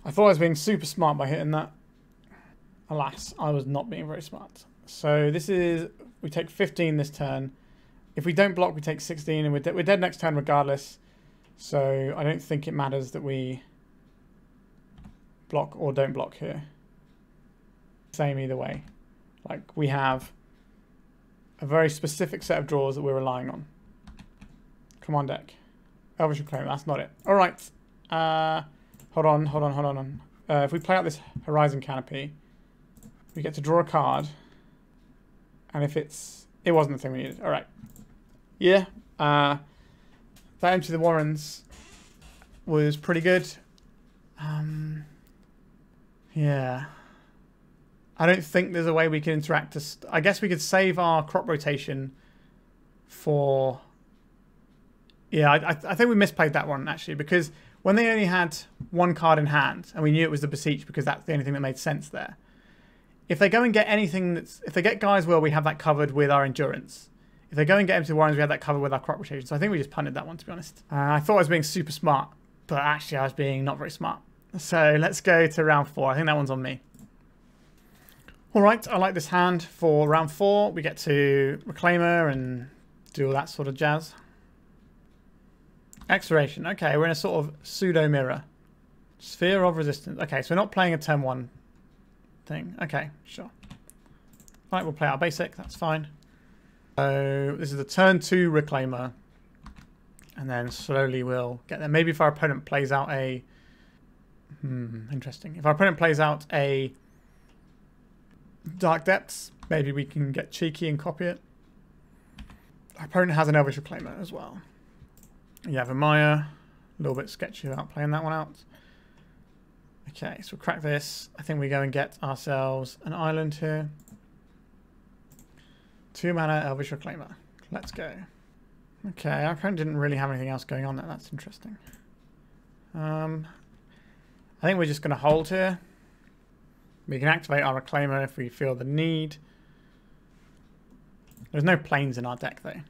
I thought I was being super smart by hitting that. Alas, I was not being very smart. So this is, we take 15 this turn. If we don't block, we take 16, and we're dead next turn regardless. So I don't think it matters that we block or don't block here. Same either way. Like, we have a very specific set of draws that we're relying on. Come on, deck. Elvish Reclaimer, that's not it. Alright. Hold on. If we play out this Horizon Canopy, we get to draw a card. And if it's... It wasn't the thing we needed. Alright. Yeah. That Empty the Warrens was pretty good. Yeah. I don't think there's a way we can interact. I guess we could save our crop rotation for... Yeah, I think we misplayed that one, actually, because when they only had one card in hand, and we knew it was the Beseech because that's the only thing that made sense there. If they go and get anything that's... If they get Guy's Will, we have that covered with our Endurance. If they go and get Empty Warrens, we have that covered with our crop rotation. So I think we just punted that one, to be honest. I thought I was being super smart, but actually I was being not very smart. So let's go to round 4. I think that one's on me. Alright, I like this hand for round 4. We get to Reclaimer and do all that sort of jazz. Exploration. Okay, we're in a sort of pseudo-mirror. Sphere of Resistance. Okay, so we're not playing a turn 1 thing. Okay, sure. Alright, we'll play our basic. That's fine. So this is the turn 2 Reclaimer. And then slowly we'll get there. Maybe if our opponent plays out a... interesting. If our opponent plays out a Dark Depths, maybe we can get cheeky and copy it. Our opponent has an Elvish Reclaimer as well. Yavimaya. A little bit sketchy about playing that one out. Okay, so we'll crack this. I think we go and get ourselves an island here. 2 mana Elvish Reclaimer. Let's go. Okay, our opponent didn't really have anything else going on there. That's interesting. I think we're just going to hold here. We can activate our Reclaimer if we feel the need. There's no planes in our deck, though.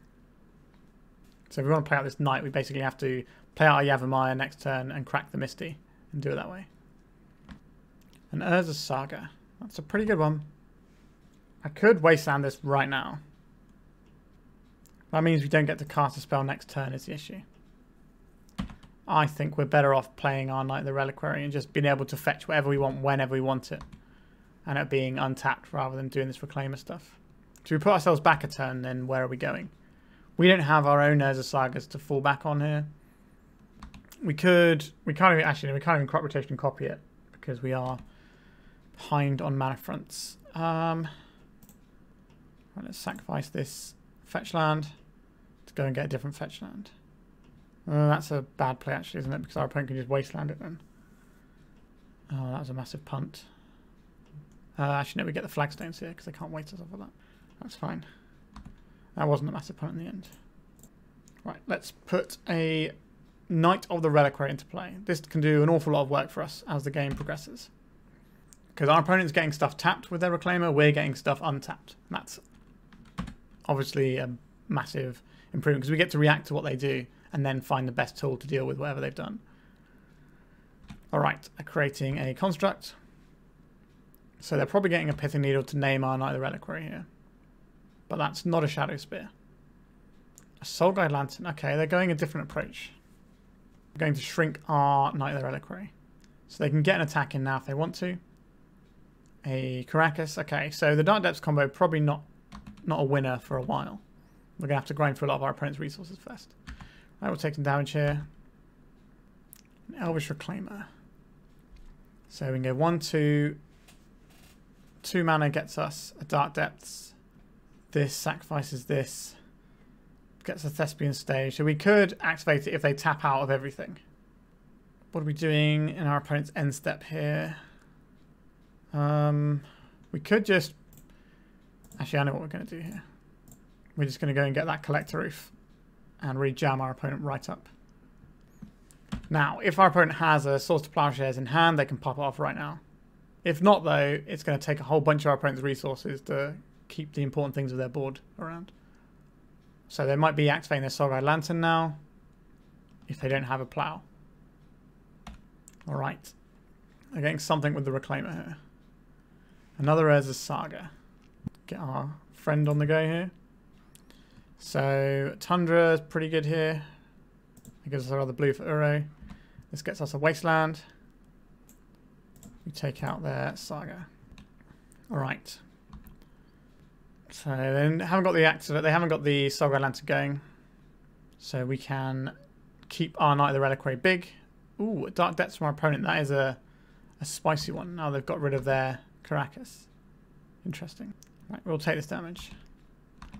So if we want to play out this Knight, we basically have to play out our Yavimaya next turn and crack the Misty and do it that way. And Urza's Saga. That's a pretty good one. I could Wasteland this right now. That means we don't get to cast a spell next turn is the issue. I think we're better off playing our Knight of the Reliquary and just being able to fetch whatever we want whenever we want it. And it being untapped rather than doing this Reclaimer stuff. So we put ourselves back a turn, then where are we going? We don't have our own Urza Sagas to fall back on here. We can't even crop rotation copy it because we are behind on mana fronts. Right, let's sacrifice this fetch land to go and get a different fetch land. That's a bad play actually, isn't it? Because our opponent can just wasteland it then. Oh, that was a massive punt. Actually, no, we get the flagstones here because they can't wait us off of that. That's fine. That wasn't a massive punt in the end. Right, let's put a Knight of the Reliquary into play. This can do an awful lot of work for us as the game progresses. Because our opponent's getting stuff tapped with their Reclaimer, we're getting stuff untapped. And that's obviously a massive improvement because we get to react to what they do and then find the best tool to deal with whatever they've done. Alright, creating a construct. So they're probably getting a Pithing Needle to name our Knight of the Reliquary here. But that's not a Shadow Spear. A Soul Guide Lantern. Okay, they're going a different approach. They're going to shrink our Knight of the Reliquary. So they can get an attack in now if they want to. A Karakas. Okay, so the Dark Depths combo probably not a winner for a while. We're going to have to grind through a lot of our opponent's resources first. Right, we'll take some damage here. An Elvish Reclaimer. So we can go 1/2. 2 mana gets us a Dark Depths. This sacrifices this. Gets a Thespian stage. So we could activate it if they tap out of everything. What are we doing in our opponent's end step here? We could just... Actually, I know what we're going to do here. We're just going to go and get that Collector Ouphe and re-jam our opponent right up. Now, if our opponent has a Source to Plowshares in hand, they can pop it off right now. If not, though, it's going to take a whole bunch of our opponent's resources to keep the important things of their board around. So they might be activating their Soul Guide Lantern now if they don't have a plow. Alright. They're getting something with the Reclaimer here. Another Urza's Saga. Get our friend on the go here. So Tundra is pretty good here. It gives us our other blue for Uro. This gets us a Wasteland. We take out their Saga. Alright. So they haven't got the Soul Guide Lantern going. So we can keep our Knight of the Reliquary big. Ooh, Dark Depths from our opponent. That is a spicy one. Now they've got rid of their Karakas. Interesting. Right, we'll take this damage.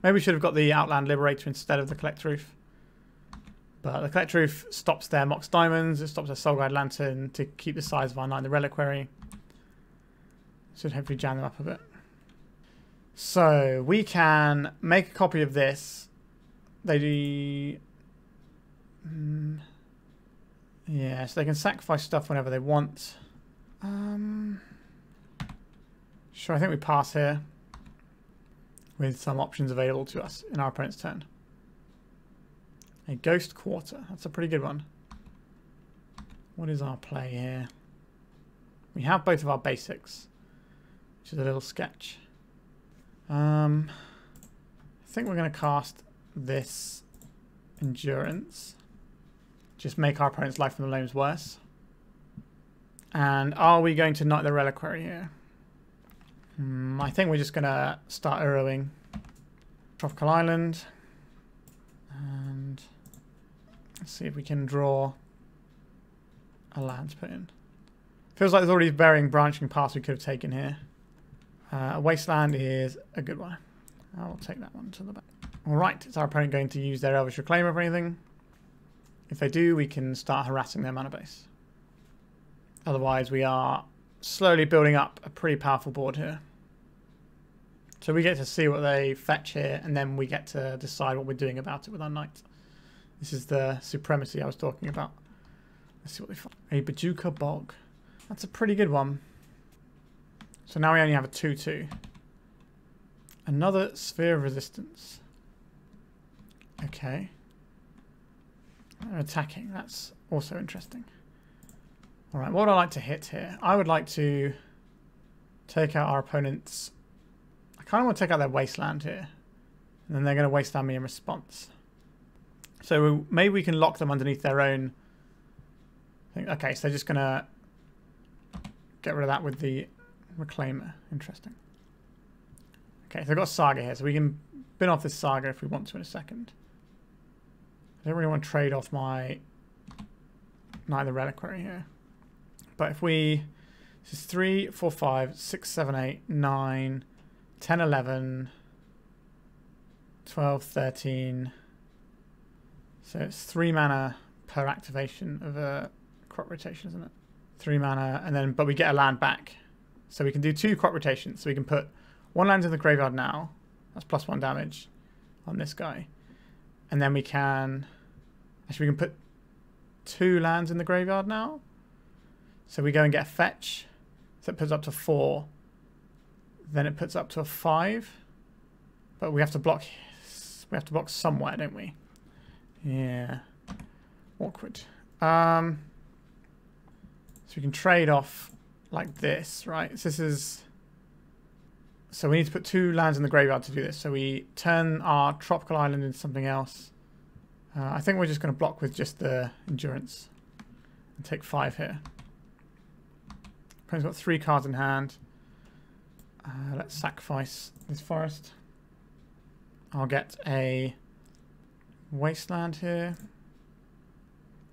Maybe we should have got the Outland Liberator instead of the Collector Ouphe. But the Collector Ouphe stops their Mox Diamonds. It stops their Soul-Guide Lantern to keep the size of our Knight of the Reliquary. Should hopefully jam them up a bit. So we can make a copy of this. They do... yeah, so they can sacrifice stuff whenever they want. Sure, I think we pass here with some options available to us in our opponent's turn. A Ghost Quarter. That's a pretty good one. What is our play here? We have both of our basics, which is a little sketch. I think we're going to cast this Endurance. Just make our opponent's Life from the Loams worse. And are we going to Knight the Reliquary here? I think we're just going to start Urowing Tropical Island. And let's see if we can draw a land to put in. Feels like there's already varying branching paths we could have taken here. Wasteland is a good one. I'll take that one to the back. Alright, is our opponent going to use their Elvish Reclaimer for anything? If they do, we can start harassing their mana base. Otherwise, we are slowly building up a pretty powerful board here. So we get to see what they fetch here, and then we get to decide what we're doing about it with our knight. This is the supremacy I was talking about. Let's see what they find. A Bojuka Bog. That's a pretty good one. So now we only have a 2-2. Another Sphere of Resistance. Okay. They're attacking. That's also interesting. Alright, what would I like to hit here? I would like to take out our opponent's... I kind of want to take out their Wasteland here. And then they're going to Wasteland me in response. So maybe we can lock them underneath their own... Okay, so they're just going to get rid of that with the Reclaimer. Interesting. Okay, so they've got Saga here, so we can bin off this Saga if we want to in a second. I don't really want to trade off my Knight of the Reliquary here. But if we... This is 3, 4, 5, 6, 7, 8, 9, 10, 11, 12, 13. So it's 3 mana per activation of a crop rotation, isn't it? 3 mana, and then but we get a land back. So we can do 2 crop rotations. So we can put 1 land in the graveyard now. That's +1 damage on this guy. And then we can... Actually, we can put 2 lands in the graveyard now. So we go and get a fetch. So it puts up to 4. Then it puts up to a 5. But we have to block... We have to block somewhere, don't we? Yeah. Awkward. So we can trade off like this, right? So this is... So we need to put 2 lands in the graveyard to do this. So we turn our Tropical Island into something else. I think we're just going to block with just the Endurance. And take 5 here. Opponent's got 3 cards in hand. Let's sacrifice this forest. I'll get a Wasteland here.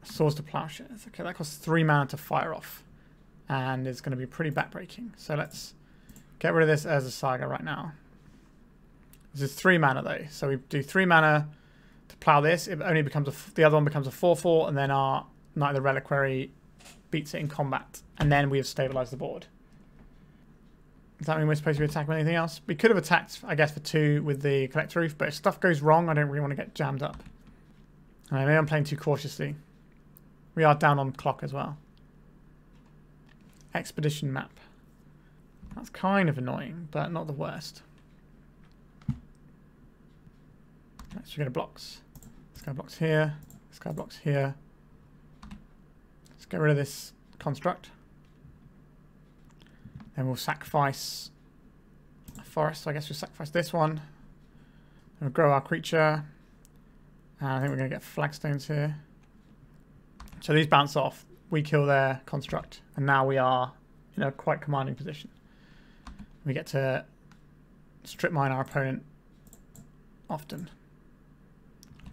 Swords to Plowshares. Okay, that costs 3 mana to fire off. And it's going to be pretty backbreaking. So let's get rid of this as a Saga right now. This is 3 mana though. So we do 3 mana to plow this. It only becomes the other one becomes a 4/4, and then our Knight of the Reliquary beats it in combat. And then we have stabilized the board. Does that mean we're supposed to be attacking with anything else? We could have attacked, I guess, for 2 with the Collector Ouphe, but if stuff goes wrong, I don't really want to get jammed up. Alright, maybe I'm playing too cautiously. We are down on clock as well. Expedition map. That's kind of annoying, but not the worst. Let's go to blocks. This guy blocks here. This guy blocks here. Let's get rid of this construct. Then we'll sacrifice a forest. So I guess we'll sacrifice this one. We'll grow our creature. And I think we're going to get flagstones here. So these bounce off. We kill their construct. And now we are in a quite commanding position. We get to strip mine our opponent often.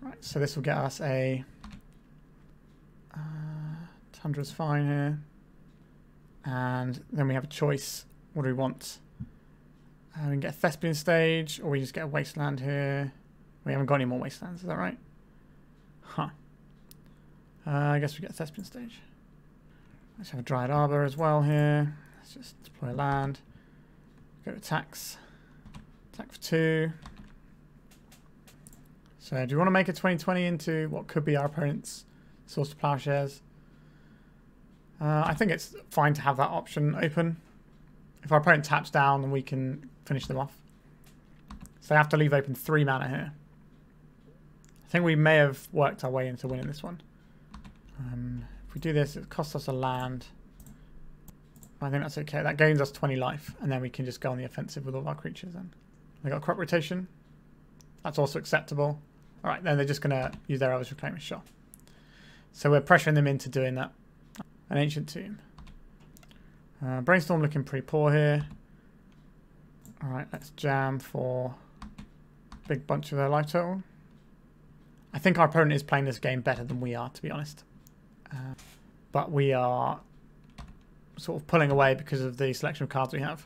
Right, so this will get us a Tundra's fine here. And then we have a choice. What do we want? We can get a Thespian stage, or we just get a Wasteland here. We haven't got any more Wastelands, is that right? Huh. I guess we get a Thespian stage. Let's have a Dryad Arbor as well here. Let's just deploy a land. Go to attacks. Attack for 2. So do you want to make a 2020 into what could be our opponent's source to Plowshares? I think it's fine to have that option open. If our opponent taps down, then we can finish them off. So they have to leave open 3 mana here. I think we may have worked our way into winning this one. If we do this, it costs us a land. I think that's okay. That gains us 20 life, and then we can just go on the offensive with all our creatures then. They got crop rotation. That's also acceptable. Alright, then they're just going to use their Elvish Reclaimer, sure. So we're pressuring them into doing that. An Ancient Tomb. Brainstorm looking pretty poor here. Alright, let's jam for a big bunch of their life total. I think our opponent is playing this game better than we are, to be honest. But we are sort of pulling away because of the selection of cards we have.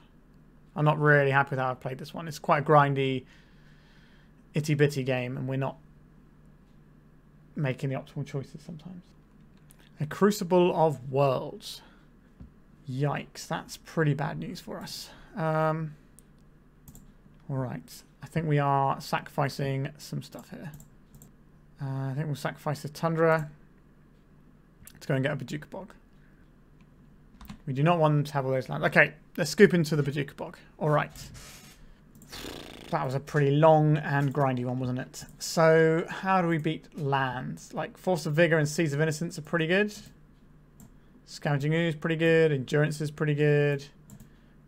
I'm not really happy with how I've played this one. It's quite a grindy, itty-bitty game, and we're not making the optimal choices sometimes. A Crucible of Worlds. Yikes, that's pretty bad news for us. Alright, I think we are sacrificing some stuff here. I think we'll sacrifice the Tundra to go and get a Bojuka Bog. We do not want them to have all those lands. Okay, let's scoop into the Bojuka Bog. Alright. That was a pretty long and grindy one, wasn't it? So, how do we beat lands? Like, Force of Vigor and Seas of Innocence are pretty good. Scavenging Ooze pretty good. Endurance is pretty good.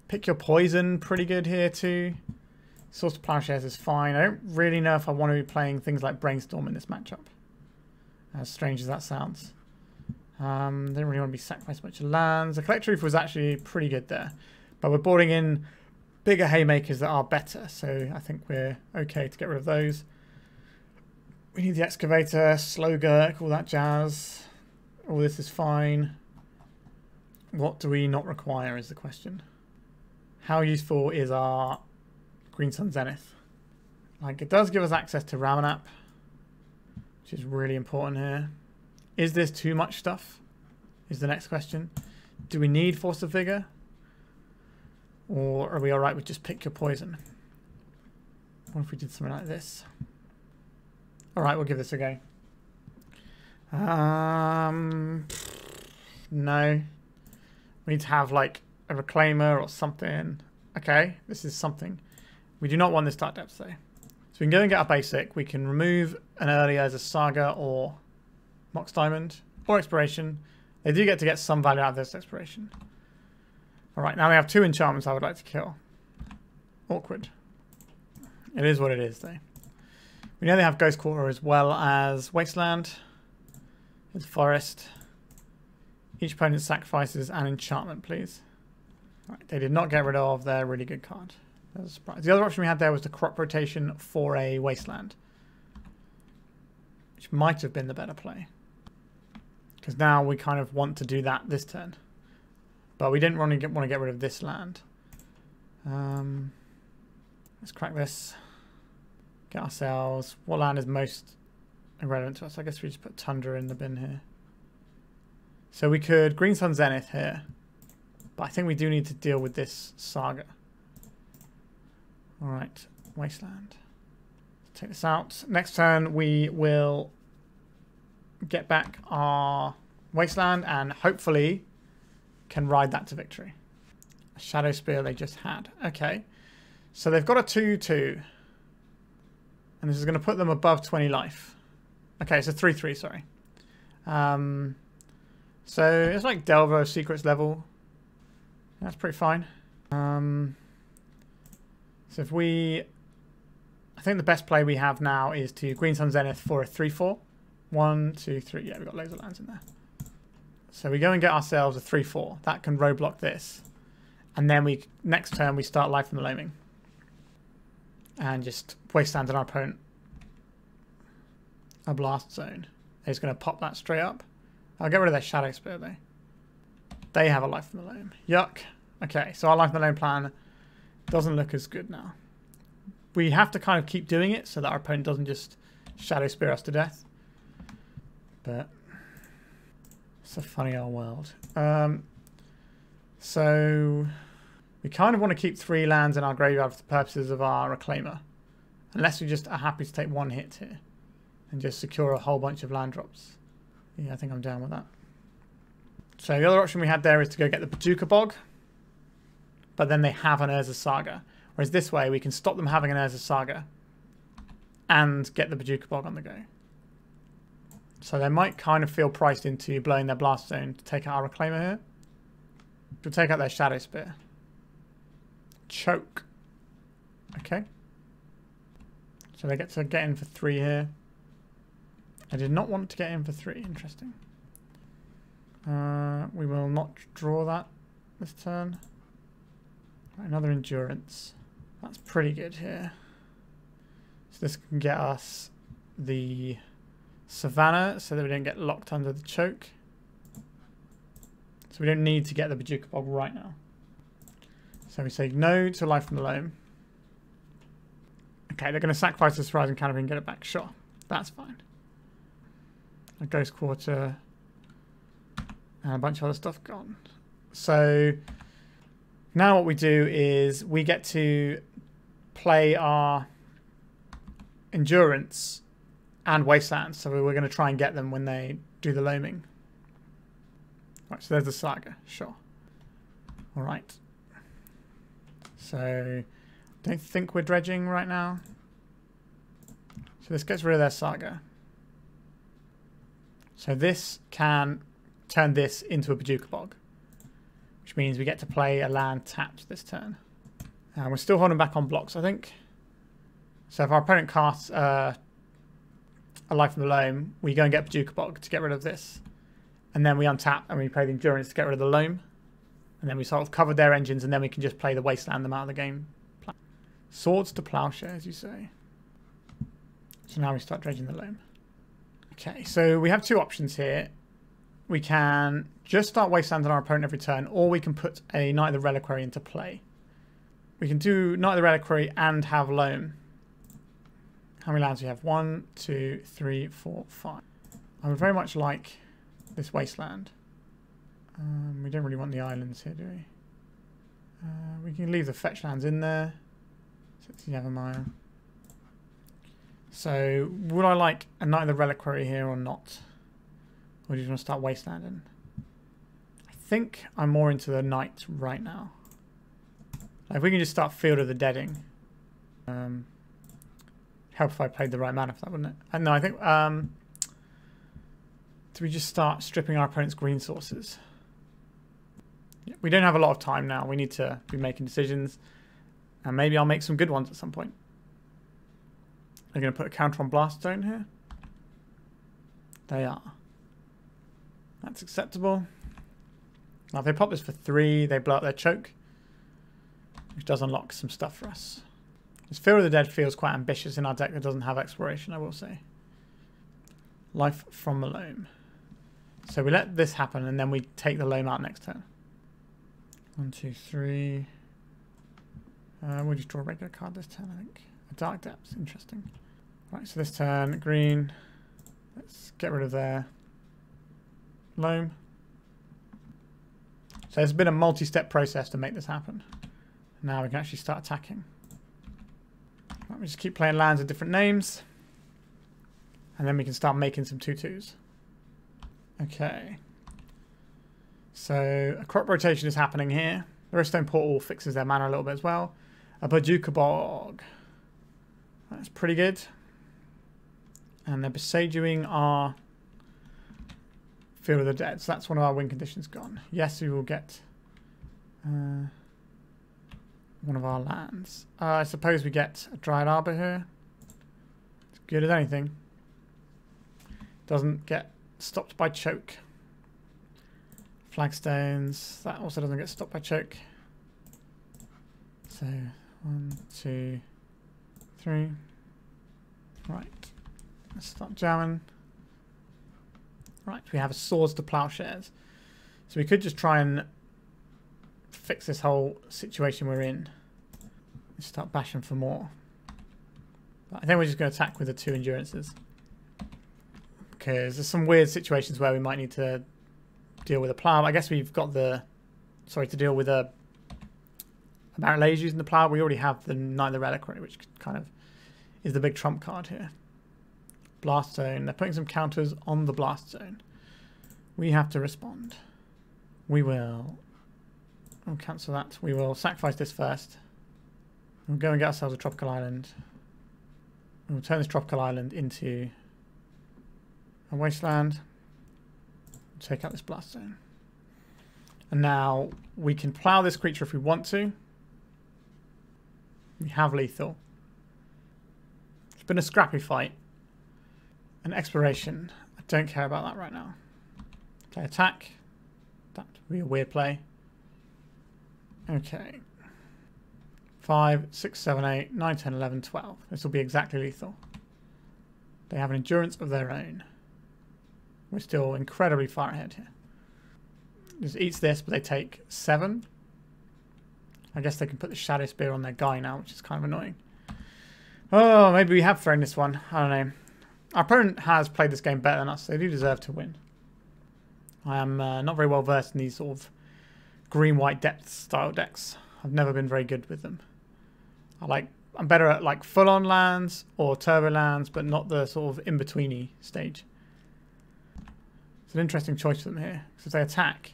Pick Your Poison, pretty good here too. Source of Plowshares is fine. I don't really know if I want to be playing things like Brainstorm in this matchup. As strange as that sounds. Don't really want to be sacrificing a bunch of lands. The Collector Ouphe was actually pretty good there. But we're boarding in bigger haymakers that are better. So I think we're okay to get rid of those. We need the Excavator, Slogurk, all that jazz. All this is fine. What do we not require is the question. How useful is our Green Sun Zenith? Like, it does give us access to Ramunap, which is really important here. Is this too much stuff? Is the next question. Do we need Force of Vigor? Or are we alright with just Pick Your Poison? What if we did something like this? Alright, we'll give this a go. No. We need to have like a Reclaimer or something. Okay, this is something. We do not want this Dark Depths though. So we can go and get our basic. We can remove an earlier as a Saga or Mox Diamond or Exploration. They do get to get some value out of this Exploration. Alright, now we have 2 enchantments I would like to kill. Awkward. It is what it is though. We know they have Ghost Quarter as well as Wasteland. With Forest. Each opponent sacrifices an enchantment, please. Right, they did not get rid of their really good card. That was a surprise. The other option we had there was the crop rotation for a Wasteland. Which might have been the better play. Because now we kind of want to do that this turn. But we didn't want to get rid of this land. Let's crack this. Get ourselves... What land is most irrelevant to us? I guess we just put Tundra in the bin here. So we could Green Sun Zenith here. But I think we do need to deal with this Saga. Alright, Wasteland. Take this out. Next turn we will get back our Wasteland and hopefully can ride that to victory. A Shadow Spear they just had. Okay. So they've got a 2-2. And this is going to put them above 20 life. Okay, it's a 3-3, sorry. So it's like Delver Secrets level. That's pretty fine. So if we... I think the best play we have now is to Green Sun Zenith for a 3-4. 1, 2, 3. Yeah, we've got loads of lands in there. So we go and get ourselves a 3-4. That can roadblock this. And then we next turn we start Life from the Loaming. And just Wasteland on our opponent. A Blast Zone. He's going to pop that straight up. I'll get rid of their Shadow Spear though. They have a Life from the Loam. Yuck. Okay, so our Life from the Loam plan doesn't look as good now. We have to kind of keep doing it so that our opponent doesn't just Shadow Spear us to death. But it's a funny old world. So we kind of want to keep 3 lands in our graveyard for the purposes of our Reclaimer. Unless we just are happy to take 1 hit here and just secure a whole bunch of land drops. Yeah, I think I'm down with that. So the other option we had there is to go get the Bojuka Bog. But then they have an Urza Saga. Whereas this way we can stop them having an Urza Saga and get the Bojuka Bog on the go. So they might kind of feel priced into blowing their Blast Zone to take out our Reclaimer here. We'll take out their Shadow Spear. Choke. Okay. So they get to get in for 3 here. I did not want to get in for 3. Interesting. We will not draw that this turn. Right, another Endurance. That's pretty good here. So this can get us the Savannah so that we don't get locked under the choke. So we don't need to get the Bojuka Bog right now. So we say no to Life from the Loam. Okay, they're going to sacrifice this Horizon Canopy and get it back. Sure, that's fine. A Ghost Quarter and a bunch of other stuff gone. So now what we do is we get to play our Endurance and Wasteland. So we're going to try and get them when they do the loaming. Right, so there's the Saga. Sure. All right. So don't think we're dredging right now. So this gets rid of their Saga. So this can turn this into a Bojuka Bog, which means we get to play a land tapped this turn. And we're still holding back on blocks, I think. So if our opponent casts a Life from the Loam, we go and get Bojuka Bog to get rid of this. And then we untap and we play the Endurance to get rid of the Loam. And then we sort of cover their engines and then we can just play the Wasteland them out of the game. Swords to Plowshares, you say. So now we start dredging the Loam. Okay, so we have 2 options here. We can just start Wasteland on our opponent every turn, or we can put a Knight of the Reliquary into play. We can do Knight of the Reliquary and have Loam. How many lands do we have? 1, 2, 3, 4, 5. I would very much like this Wasteland. We don't really want the islands here, do we? We can leave the fetch lands in there. So it's Yavimaya. So would I like a Knight of the Reliquary here or not? Or do you want to start Wastelanding? I think I'm more into the Knight right now. Like if we can just start Field of the Deading. Help if I played the right mana for that, wouldn't it? And no, I think do we just start stripping our opponent's green sources? Yeah, we don't have a lot of time now. We need to be making decisions. And maybe I'll make some good ones at some point. They're going to put a counter on Blast Zone here. They are. That's acceptable. Now if they pop this for 3, they blow up their choke, which does unlock some stuff for us. This Field of the Dead feels quite ambitious in our deck that doesn't have exploration, I will say. Life from the Loam. So we let this happen and then we take the Loam out next turn. 1, 2, 3. We'll just draw a regular card this turn, I think. A Dark Depths, interesting. Right, so this turn, green. Let's get rid of their Loam. So it's been a multi-step process to make this happen. Now we can actually start attacking. Right, we just keep playing lands with different names. And then we can start making some 2/2s. Okay. So a crop rotation is happening here. The Redstone Portal fixes their mana a little bit as well. A Bojuka Bog. That's pretty good. And they're besieging our Field of the Dead. So that's one of our win conditions gone. Yes, we will get one of our lands. I suppose we get a Dryad Arbor here. It's good as anything. Doesn't get stopped by choke. Flagstones. That also doesn't get stopped by choke. So 1, 2, 3. Right. Let's start jamming. Right, we have a Swords to Plowshares. So we could just try and fix this whole situation we're in. Start bashing for more. But I think we're just going to attack with the 2 endurances. Because there's some weird situations where we might need to deal with a plow. I guess we've got the... Sorry, to deal with a Maverick using the plow. We already have the Knight of the Reliquary, which kind of is the big trump card here. Blast Zone. They're putting some counters on the Blast Zone. We have to respond. We will... I'll cancel that. We will sacrifice this first. We'll go and get ourselves a tropical island. We'll turn this tropical island into a wasteland. We'll take out this Blast Zone. And now we can plow this creature if we want to. We have lethal. It's been a scrappy fight. An exploration. I don't care about that right now. Play attack. That would be a weird play. Okay. 5, 6, 7, 8, 9, 10, 11, 12. This will be exactly lethal. They have an endurance of their own. We're still incredibly far ahead here. Just eats this, but they take 7. I guess they can put the Shadow Spear on their guy now, which is kind of annoying. Oh, maybe we have thrown this one. I don't know. Our opponent has played this game better than us. They do deserve to win. I am not very well versed in these sort of green-white depth style decks. I've never been very good with them. I'm better at like full-on lands or turbo lands, but not the sort of in-betweeny stage. It's an interesting choice for them here. So if they attack...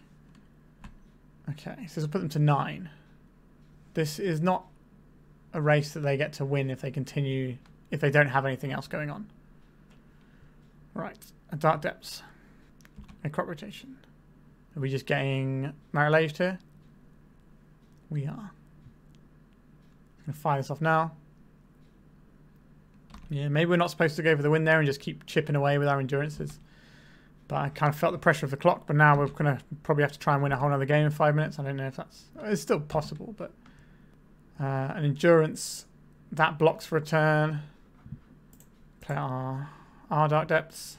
Okay, so we'll put them to 9. This is not a race that they get to win if they continue, if they don't have anything else going on. Right, a Dark Depths. A crop rotation. Are we just getting Maverick here? We are. I'm going to fire this off now. Yeah, maybe we're not supposed to go for the win there and just keep chipping away with our endurances. But I kind of felt the pressure of the clock, but now we're going to probably have to try and win a whole other game in 5 minutes. I don't know if that's... It's still possible, but... an endurance, that blocks for a turn. Play our Dark Depths.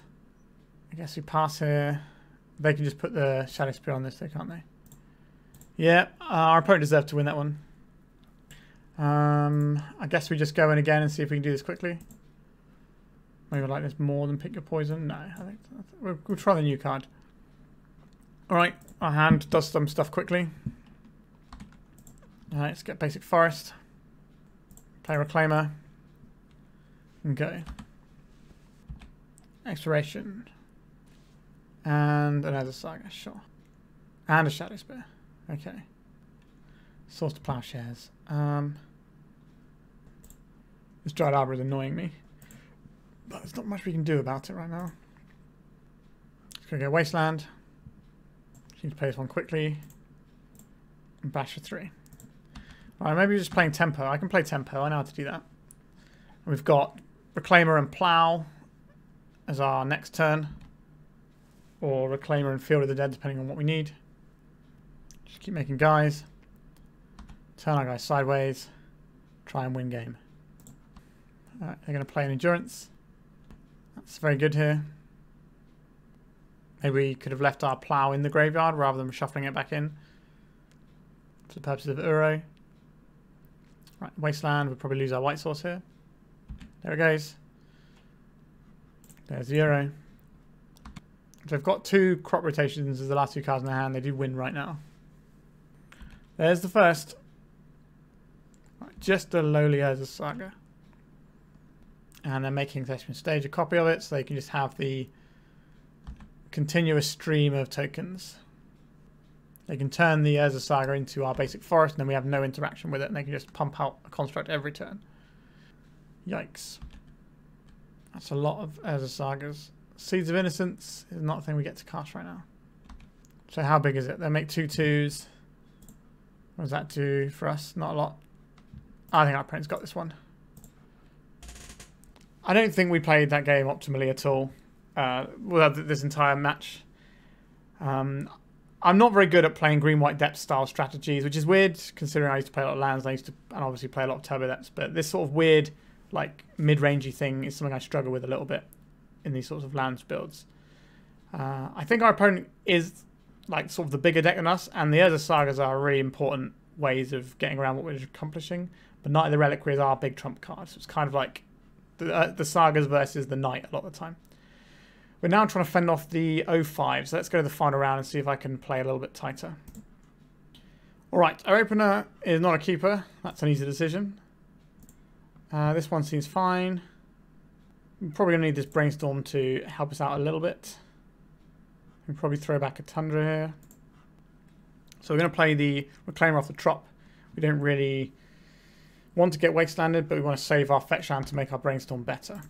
I guess we pass here. They can just put the Shadow Spear on this, they can't they? Yeah, our opponent deserved to win that one. I guess we just go in again and see if we can do this quickly. Maybe I like this more than Pick Your Poison. No, I think we'll try the new card. Alright, our hand does some stuff quickly. Alright, let's get basic forest. Play Reclaimer. And go. Exploration. And another Saga, sure. And a Shadow Spear. Okay. Source to Plowshares. This Dryad Arbor is annoying me. But there's not much we can do about it right now. Let's go get Wasteland. Just need to play this one quickly. And bash for 3. Alright, maybe we're just playing tempo. I can play tempo. I know how to do that. And we've got Reclaimer and Plow as our next turn. Or Reclaimer and Field of the Dead, depending on what we need. Just keep making guys. Turn our guys sideways. Try and win game. Alright, they're going to play an Endurance. That's very good here. Maybe we could have left our Plow in the graveyard rather than shuffling it back in. For the purposes of Uro. Right, Wasteland, we'll probably lose our white source here. There it goes. There's the Uro. So they've got 2 crop rotations as the last 2 cards in their hand. They do win right now. There's the first. Right, just a lowly Urza Saga. And they're making Thespian stage a copy of it, so they can just have the continuous stream of tokens. They can turn the Urza Saga into our basic forest, and then we have no interaction with it, and they can just pump out a construct every turn. Yikes. That's a lot of Urza Sagas. Seeds of Innocence is not a thing we get to cast right now. So how big is it? They make 2/2s. What does that do for us? Not a lot. I think our opponent's got this one. I don't think we played that game optimally at all. Well, this entire match. I'm not very good at playing green-white depth style strategies, which is weird considering I used to play a lot of lands. I used to, and obviously play a lot of turbo depths. But this sort of weird, like mid-rangey thing is something I struggle with a little bit in these sorts of lands builds. I think our opponent is like sort of the bigger deck than us, and the other sagas are really important ways of getting around what we're accomplishing. But Knight of the Reliquary is our big trump card, so it's kind of like the sagas versus the Knight a lot of the time. We're now trying to fend off the 05, so let's go to the final round and see if I can play a little bit tighter. Alright, our opener is not a keeper. That's an easy decision. This one seems fine. We're probably going to need this Brainstorm to help us out a little bit. We'll probably throw back a Tundra here. So we're going to play the Reclaimer off the trop. We don't really want to get Wastelanded, but we want to save our fetch land to make our Brainstorm better.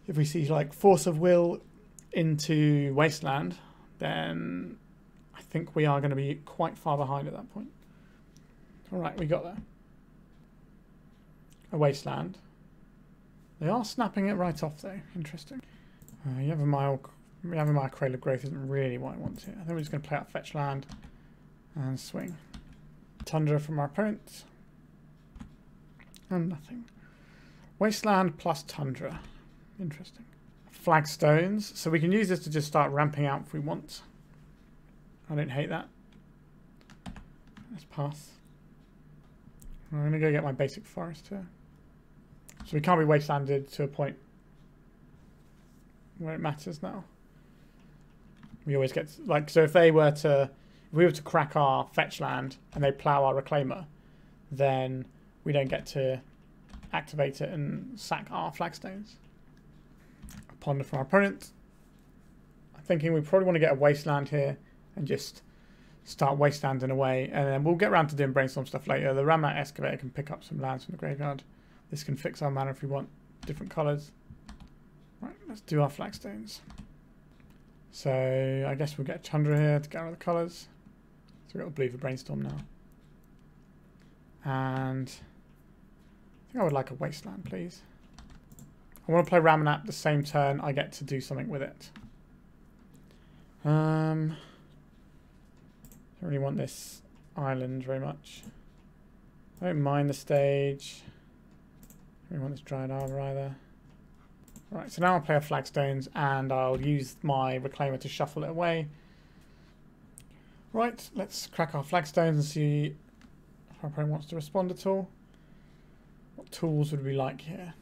If we see like Force of Will into Wasteland, then I think we are going to be quite far behind at that point. Alright, we got there. A Wasteland. They are snapping it right off though. Interesting. Yavimaya Cradle of Growth isn't really what I want here. I think we're just going to play out fetch land and swing. Tundra from our opponent. And nothing. Wasteland plus Tundra. Interesting. Flagstones. So we can use this to just start ramping out if we want. I don't hate that. Let's pass. I'm going to go get my basic forest here. So we can't be wastelanded to a point where it matters now. We always get, like, so if we were to crack our fetch land and they plow our Reclaimer, then we don't get to activate it and sack our Flagstones. A ponder from our opponent. I'm thinking we probably want to get a Wasteland here and just start wastelanding away, and then we'll get around to doing Brainstorm stuff later. The Ramunap Excavator can pick up some lands from the graveyard. This can fix our mana if we want different colours. Right, let's do our Flagstones. So I guess we'll get a Tundra here to get rid of the colours. So we've got the blue for Brainstorm now. And I think I would like a Wasteland, please. I want to play Ramunap the same turn I get to do something with it. Don't really want this island very much. I don't mind the stage. I don't really want this Dryad Arbor either. Right, so now I'll play a Flagstones and I'll use my Reclaimer to shuffle it away. Right, let's crack our Flagstones and see if our opponent wants to respond at all. What tools would we like here?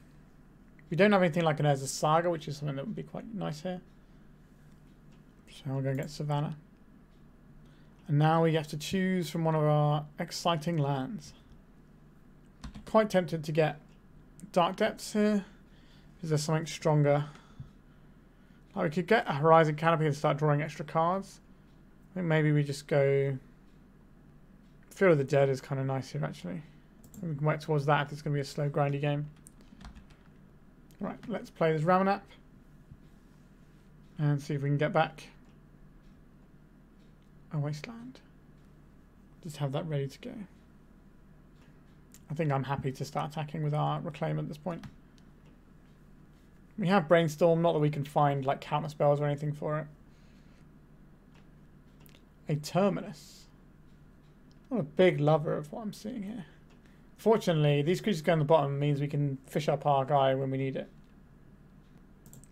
We don't have anything like an Urza Saga, which is something that would be quite nice here. So I'll go and get Savannah. And now we have to choose from one of our exciting lands. Quite tempted to get Dark Depths here. Is there something stronger? Like we could get a Horizon Canopy and start drawing extra cards. I think maybe we just go... Field of the Dead is kind of nice here actually. And we can work towards that if it's going to be a slow grindy game. Right, let's play this Ramunap. And see if we can get back a Wasteland. Just have that ready to go. I think I'm happy to start attacking with our Reclaimer at this point. We have Brainstorm, not that we can find like counter spells or anything for it. A Terminus. I'm a big lover of what I'm seeing here. Fortunately, these creatures go on the bottom means we can fish up our guy when we need it.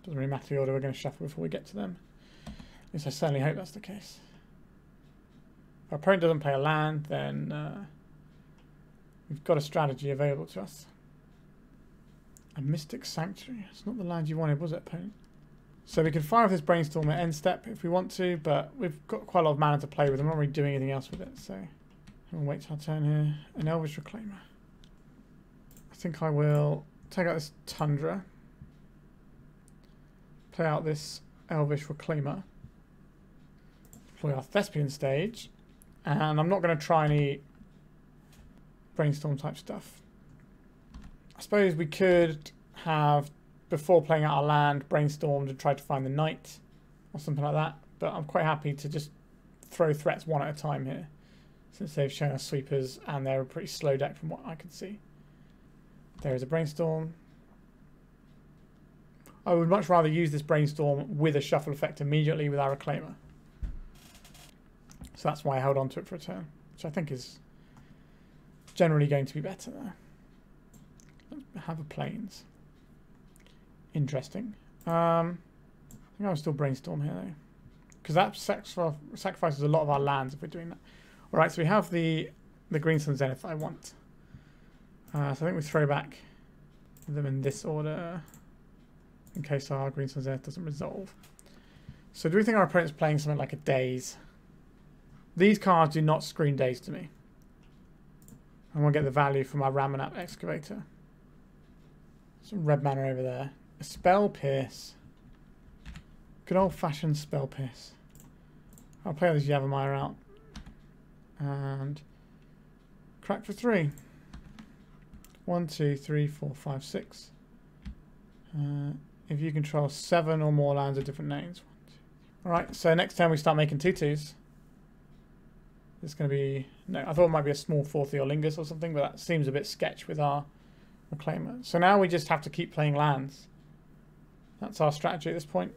Doesn't really matter the order we're going to shuffle before we get to them. At least I certainly hope that's the case. If our opponent doesn't play a land, then we've got a strategy available to us. A Mystic Sanctuary. It's not the land you wanted, was it, opponent? So we can fire off this Brainstorm at end step if we want to, but we've got quite a lot of mana to play with. I'm not really doing anything else with it, so we'll wait till our turn here. An Elvish Reclaimer. I think I will take out this Tundra. Play out this Elvish Reclaimer. Play our Thespian stage. And I'm not going to try any Brainstorm type stuff. I suppose we could have, before playing out our land, Brainstorm to try to find the Knight or something like that. But I'm quite happy to just throw threats one at a time here, since they've shown us sweepers and they're a pretty slow deck from what I can see. There is a Brainstorm. I would much rather use this Brainstorm with a shuffle effect immediately with our Reclaimer. So that's why I held on to it for a turn, which I think is generally going to be better there. Let's have a Plains. Interesting. think I'll still Brainstorm here though, because that sacrifices a lot of our lands if we're doing that. All right, so we have the Green Sun Zenith I want. So I think we throw back them in this order in case our Green Sun Zenith doesn't resolve. So do we think our opponent's playing something like a Daze? These cards do not scream Daze to me. I want to get the value from our Ramunap Excavator. Some red mana over there. A Spell Pierce. Good old-fashioned Spell Pierce. I'll play this Yavimaya out. And crack for 3. 1, 2, 3, 4, 5, 6. If you control 7 or more lands of different names. Alright, so next time we start making 2/2s. It's going to be... No, I thought it might be a small 4th Eolingus or something, but that seems a bit sketch with our Reclaimer. So now we just have to keep playing lands. That's our strategy at this point.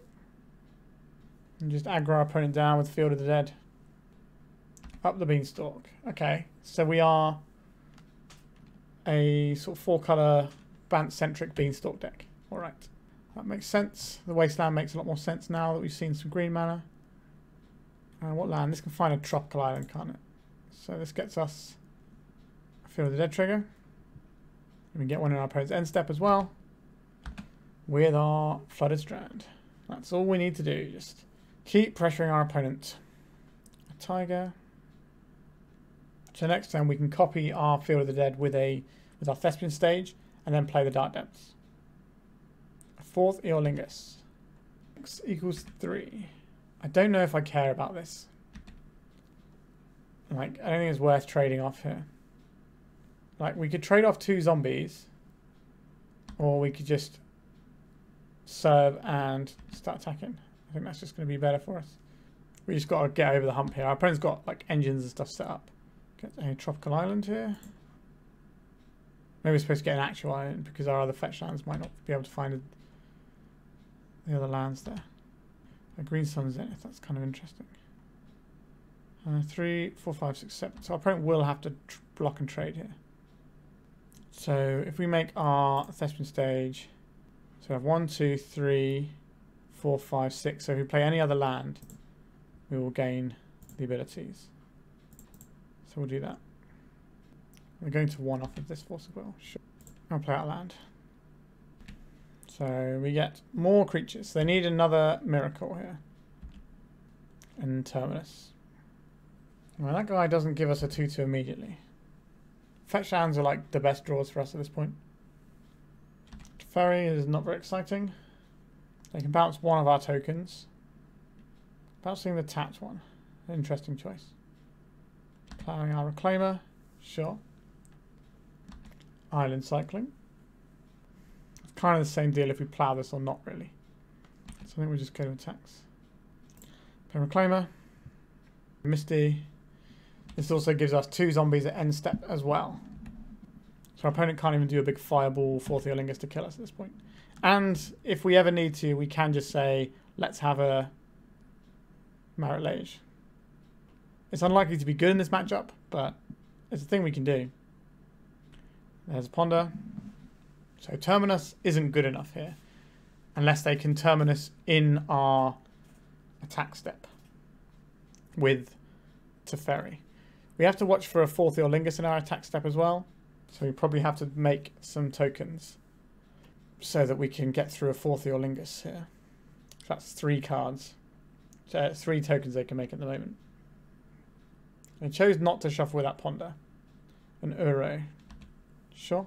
And just aggro our opponent down with Field of the Dead. Up the Beanstalk. Okay, so we are a sort of 4-colour BANT-centric Beanstalk deck. Alright, that makes sense. The Wasteland makes a lot more sense now that we've seen some green mana. What land? This can find a tropical island, can't it? So this gets us a Field of the Dead trigger. We can get one in our opponent's end step as well with our Flooded Strand. That's all we need to do. Just keep pressuring our opponent. A Tiger. So next time we can copy our Field of the Dead with our Thespian stage and then play the Dark Depths. A 4th Eolingus. X equals 3. I don't know if I care about this. Like, I don't think it's worth trading off here. Like, we could trade off 2 zombies. Or we could just serve and start attacking. I think that's just going to be better for us. We just got to get over the hump here. Our opponent's got, like, engines and stuff set up. Get a tropical island here. Maybe we're supposed to get an actual island because our other fetch lands might not be able to find the other lands there. A Green Sun Zenith, that's kind of interesting. 3, 4, 5, 6, 7. So our opponent will have to block and trade here. So if we make our Thespian stage, so we have 1, 2, 3, 4, 5, 6. So if we play any other land, we will gain the abilities. So we'll do that. We're going to 1 off of this force as well. Sure. I'll play out land. So we get more creatures. They need another miracle here. And Terminus. Well, that guy doesn't give us a 2/2 immediately. Fetch lands are like the best draws for us at this point. Ferry is not very exciting. They can bounce one of our tokens. Bouncing the tapped one. Interesting choice. Plowing our Reclaimer. Sure. Island cycling. Kind of the same deal if we plow this or not, really. So I think we'll just go to attacks. Play Reclaimer. Misty. This also gives us 2 zombies at end step as well. So our opponent can't even do a big fireball 4th Eolingus to kill us at this point. And if we ever need to, we can just say, let's have a Maverick Lage. It's unlikely to be good in this matchup, but it's a thing we can do. There's a Ponder. So Terminus isn't good enough here. Unless they can Terminus in our attack step. With Teferi. We have to watch for a 4th Eolingus in our attack step as well. So we probably have to make some tokens. So that we can get through a 4th Eolingus here. So that's 3 cards. So 3 tokens they can make at the moment. They chose not to shuffle with that Ponder. An Uro. Sure.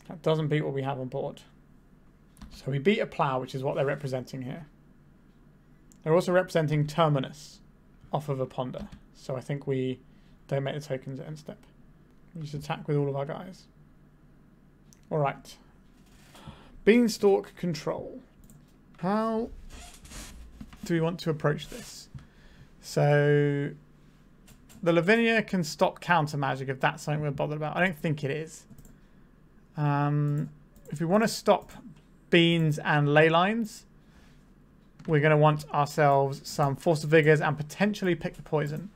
That doesn't beat what we have on board. So we beat a Plow, which is what they're representing here. They're also representing Terminus off of a Ponder. So I think we don't make the tokens at end step. We just attack with all of our guys. Alright. Beanstalk control. How do we want to approach this? So the Lavinia can stop counter magic if that's something we're bothered about. I don't think it is. If we want to stop beans and ley lines, we're going to want ourselves some Force of Vigors and potentially pick the poison.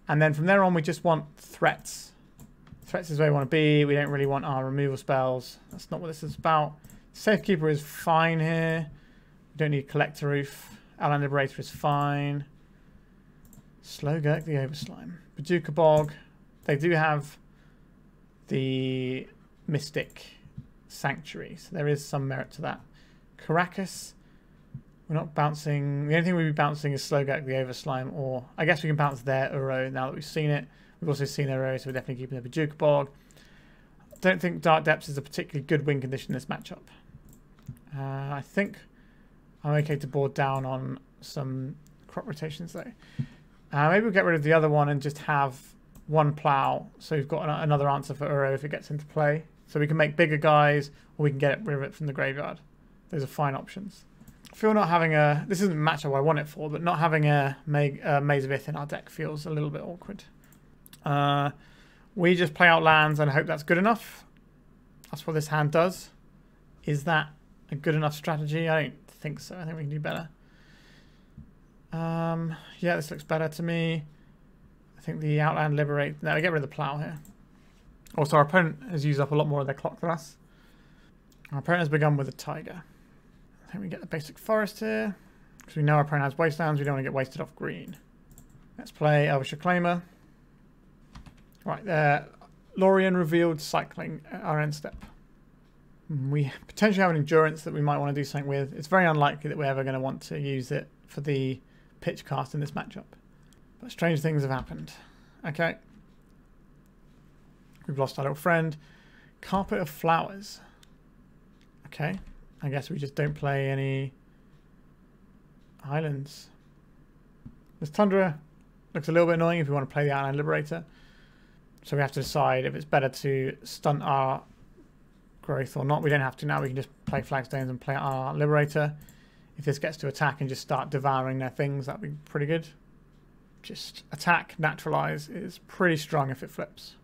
And then from there on, we just want threats. Threats is where we want to be. We don't really want our removal spells. That's not what this is about. Safekeeper is fine here. We don't need Collector Ouphe. Outland Liberator is fine. Slogurk the Overslime. Bojuka Bog. They do have the Mystic Sanctuary, so there is some merit to that. Karakas. We're not bouncing. The only thing we'd be bouncing is Slogurk the Overslime, or I guess we can bounce their Uro now that we've seen it. We've also seen their Uro, so we're definitely keeping the Bojuka Bog. Don't think Dark Depths is a particularly good win condition in this matchup. I think I'm okay to board down on some crop rotations though. Maybe we'll get rid of the other one and just have one plow, so we've got another answer for Uro if it gets into play. So we can make bigger guys, or we can get rid of it from the graveyard. Those are fine options. I feel not having a... This isn't the matchup I want it for, but not having a Maze of Ith in our deck feels a little bit awkward. We just play out lands and hope that's good enough. That's what this hand does. Is that a good enough strategy? I don't think so. I think we can do better. Yeah, this looks better to me. I think the Outland Liberator... No, we get rid of the plow here. Also, our opponent has used up a lot more of their clock than us. Our opponent has begun with a tiger. I think we get the basic forest here. Because we know our opponent has wastelands, we don't want to get wasted off green. Let's play Elvish Reclaimer. Right there. Lorien revealed cycling at our end step. We potentially have an endurance that we might want to do something with. It's very unlikely that we're ever going to want to use it for the pitch cast in this matchup. But strange things have happened. Okay. We've lost our little friend. Carpet of Flowers. Okay. I guess we just don't play any islands. This Tundra looks a little bit annoying if we want to play the Outland Liberator. So we have to decide if it's better to stunt our growth or not. We don't have to now. We can just play Flagstones and play our Liberator. If this gets to attack and just start devouring their things, that'd be pretty good. Just attack, naturalize is pretty strong if it flips.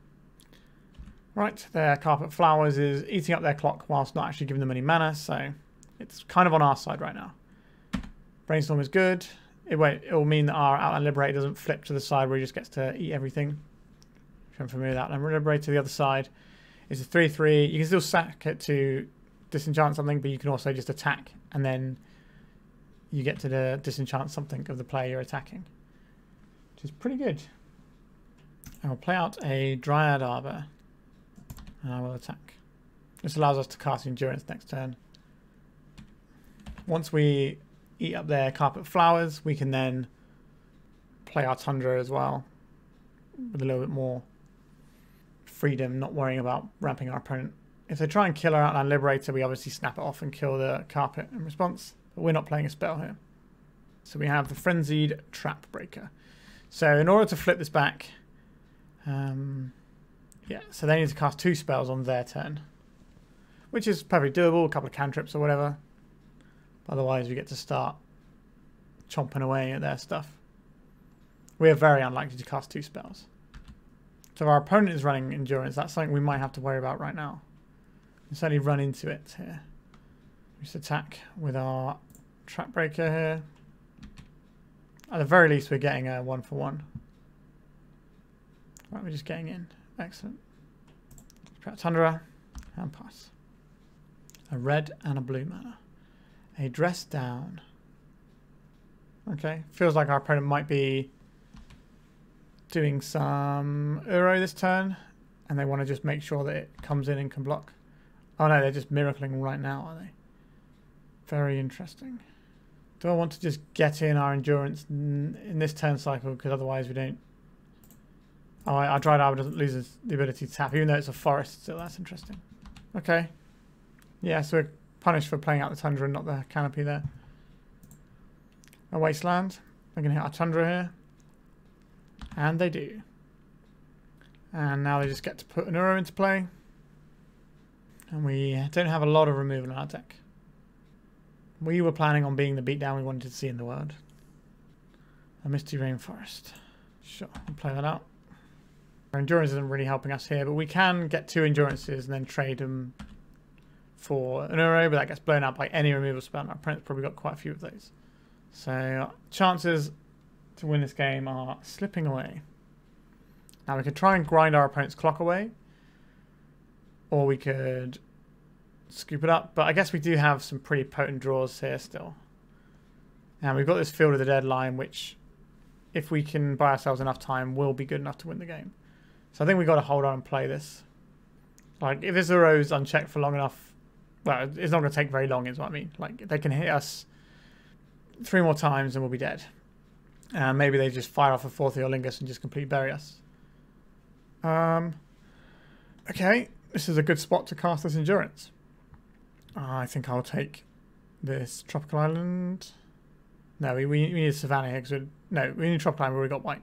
Right, their Carpet Flowers is eating up their clock whilst not actually giving them any mana, so it's kind of on our side right now. Brainstorm is good. It will mean that our Outland Liberator doesn't flip to the side where he just gets to eat everything. If I'm familiar with Outland Liberator, the other side is a 3/3. You can still sack it to disenchant something, but you can also just attack, and then you get to disenchant something of the player you're attacking, which is pretty good. I will play out a Dryad Arbor, and I will attack. This allows us to cast Endurance next turn. Once we eat up their Carpet Flowers, we can then play our Tundra as well, with a little bit more freedom, not worrying about ramping our opponent. If they try and kill our Outland Liberator, we obviously snap it off and kill the Carpet in response. But we're not playing a spell here. So we have the Frenzied Trap Breaker. So in order to flip this back, yeah, so they need to cast 2 spells on their turn, which is perfectly doable, a couple of cantrips or whatever. Otherwise, we get to start chomping away at their stuff. We are very unlikely to cast 2 spells. So if our opponent is running Endurance, that's something we might have to worry about right now. We certainly run into it here. We just attack with our Trap Breaker here. At the very least, we're getting a 1-for-1. Right, we're just getting in. Excellent. Tundra and pass. A red and a blue mana. A Dress Down. Okay, feels like our opponent might be doing some Uro this turn, and they want to just make sure that it comes in and can block. Oh no, they're just miracling right now, are they? Very interesting. Do I want to just get in our Endurance in this turn cycle, because otherwise we don't... Oh, our Dryad Arbor doesn't lose the ability to tap, even though it's a forest still. That's interesting. Okay. Yeah, so we're punished for playing out the Tundra and not the Canopy there. A Wasteland. We're going to hit our Tundra here. And they do. And now they just get to put an Uro into play. And we don't have a lot of removal in our deck. We were planning on being the beatdown we wanted to see in the world. A Misty Rainforest. Sure, we'll play that out. Our Endurance isn't really helping us here, but we can get 2 Endurances and then trade them for an Uro, but that gets blown out by any removal spell, and our opponent's probably got quite a few of those. So chances to win this game are slipping away. Now we could try and grind our opponent's clock away, or we could scoop it up, but I guess we do have some pretty potent draws here still. And we've got this Field of the Deadline, which, if we can buy ourselves enough time, will be good enough to win the game. So I think we've got to hold on and play this. Like, if this Uro's unchecked for long enough, well, it's not going to take very long is what I mean. Like, they can hit us 3 more times and we'll be dead. And maybe they just fire off a 4th Eolingus and just completely bury us. Okay, this is a good spot to cast this Endurance. I think I'll take this Tropical Island. No, we need a Savannah here because we need Tropical Island. We already got white.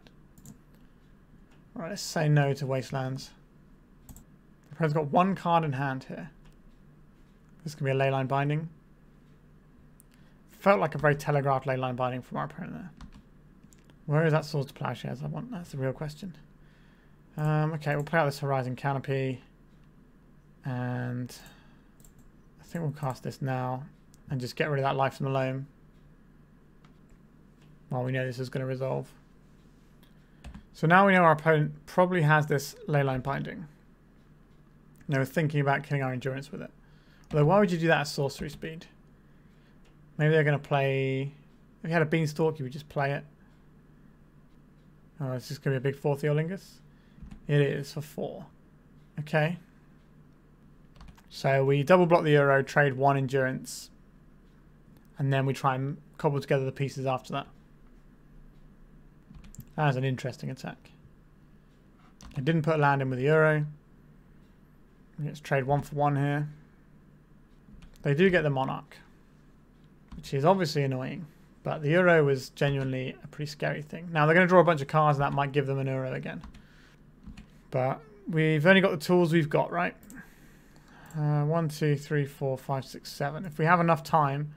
Alright, let's say no to Wastelands. The opponent's got 1 card in hand here. This can be a Leyline Binding. Felt like a very telegraphed Leyline Binding from our opponent there. Where is that Swords to Plowshares? That's the real question. Okay, we'll play out this Horizon Canopy. And I think we'll cast this now. And just get rid of that life from the Loam. Well, we know this is going to resolve. So now we know our opponent probably has this Leyline Binding. They were thinking about killing our Endurance with it. Although, why would you do that at sorcery speed? Maybe they're going to play... If you had a Beanstalk, you would just play it. Oh, it's just going to be a big 4th Eolingus? It is, for 4. Okay. So we double block the Euro, trade 1 Endurance, and then we try and cobble together the pieces after that. That was an interesting attack. I didn't put a land in with the Euro. Let's trade 1 for 1 here. They do get the Monarch, which is obviously annoying, but the Euro was genuinely a pretty scary thing. Now they're going to draw a bunch of cards and that might give them an Euro again. But we've only got the tools we've got, right? 1, 2, 3, 4, 5, 6, 7. If we have enough time,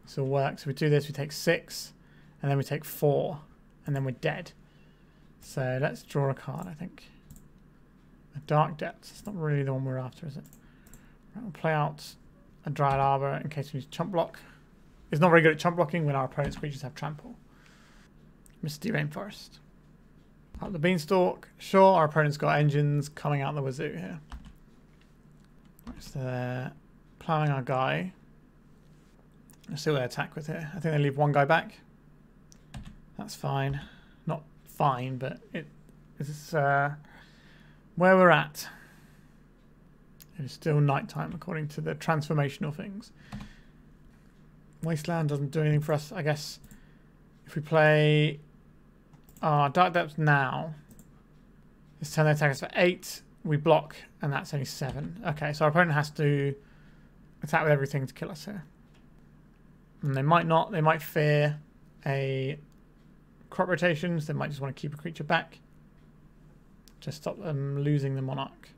this will work. So we do this, we take 6, and then we take 4, and then we're dead. So let's draw a card, I think. A Dark Depths. It's not really the one we're after, is it? Right, we'll play out a Dryad Arbor in case we need chump block. It's not very good at chump blocking when our opponent's creatures have trample. Misty Rainforest. Up the Beanstalk. Sure, our opponent's got engines coming out the wazoo here. So they're ploughing our guy. Let's see what they attack with here. I think they leave 1 guy back. That's fine. Not fine, but it's where we're at. It is still nighttime according to the transformational things. Wasteland doesn't do anything for us. I guess if we play our Dark Depths now, this turn they attack us for 8. We block, and that's only 7. Okay, so our opponent has to attack with everything to kill us here. And they might not. They might fear a crop rotations. They might just want to keep a creature back. Just stop them losing the Monarch.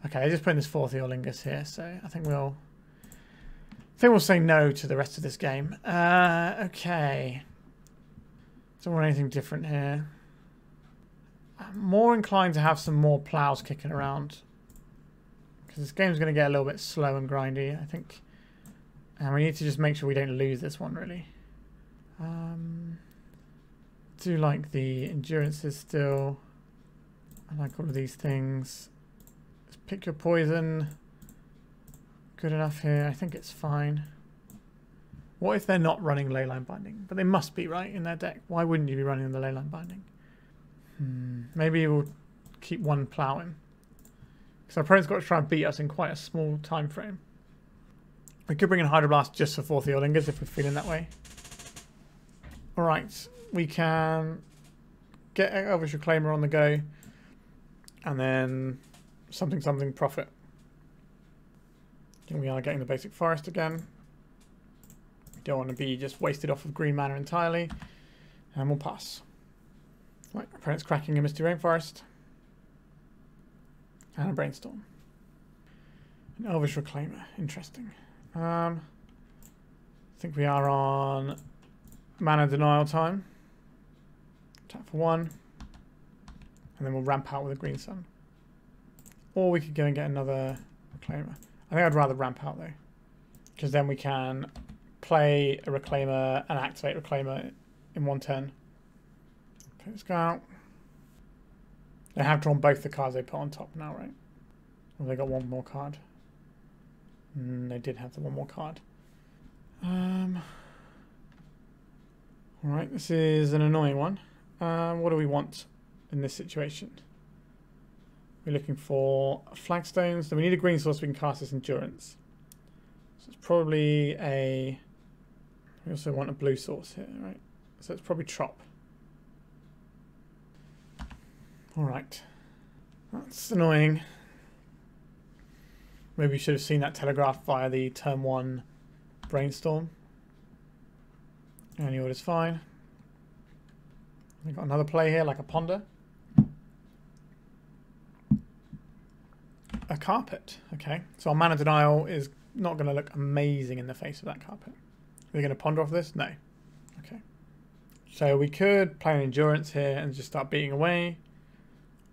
Okay, they're just putting this 4th Eolingus here, so I think we'll say no to the rest of this game. Okay. Don't want anything different here. I'm more inclined to have some more plows kicking around. Because this game's going to get a little bit slow and grindy, I think. And we need to just make sure we don't lose this one, really. Do like the endurances still. I like all of these things. Just pick your poison. Good enough here. I think it's fine. What if they're not running Leyline Binding? But they must be, right, in their deck. Why wouldn't you be running the Leyline Binding? Maybe we'll keep 1 plowing. Because our opponent's got to try and beat us in quite a small time frame. We could bring in Hydroblast just for 4th Eolingus if we're feeling that way. Alright, we can get Elvish Reclaimer on the go. And then something profit. Here we are getting the basic forest again. We don't want to be just wasted off of green mana entirely. And we'll pass. Right, our opponent's cracking a Misty Rainforest. And a Brainstorm. An Elvish Reclaimer. Interesting. I think we are on mana denial time. Tap for 1. And then we'll ramp out with a green sun. Or we could go and get another Reclaimer. I think I'd rather ramp out though. Because then we can play a Reclaimer and activate Reclaimer in 1 turn. Okay, let's go out. They have drawn both the cards they put on top now, right? Or they got 1 more card. They did have the 1 more card. Alright, this is an annoying one. What do we want in this situation? We're looking for flagstones. Then we need a green source so we can cast this endurance. So it's probably a... We also want a blue source here, right? So it's probably Trop. Alright. That's annoying. Maybe we should have seen that telegraphed via the turn 1 Brainstorm. Any order's fine. We've got another play here, like a ponder. A carpet. Okay, so our mana denial is not going to look amazing in the face of that carpet. Are we going to ponder off this? No. Okay. So we could play an endurance here and just start beating away.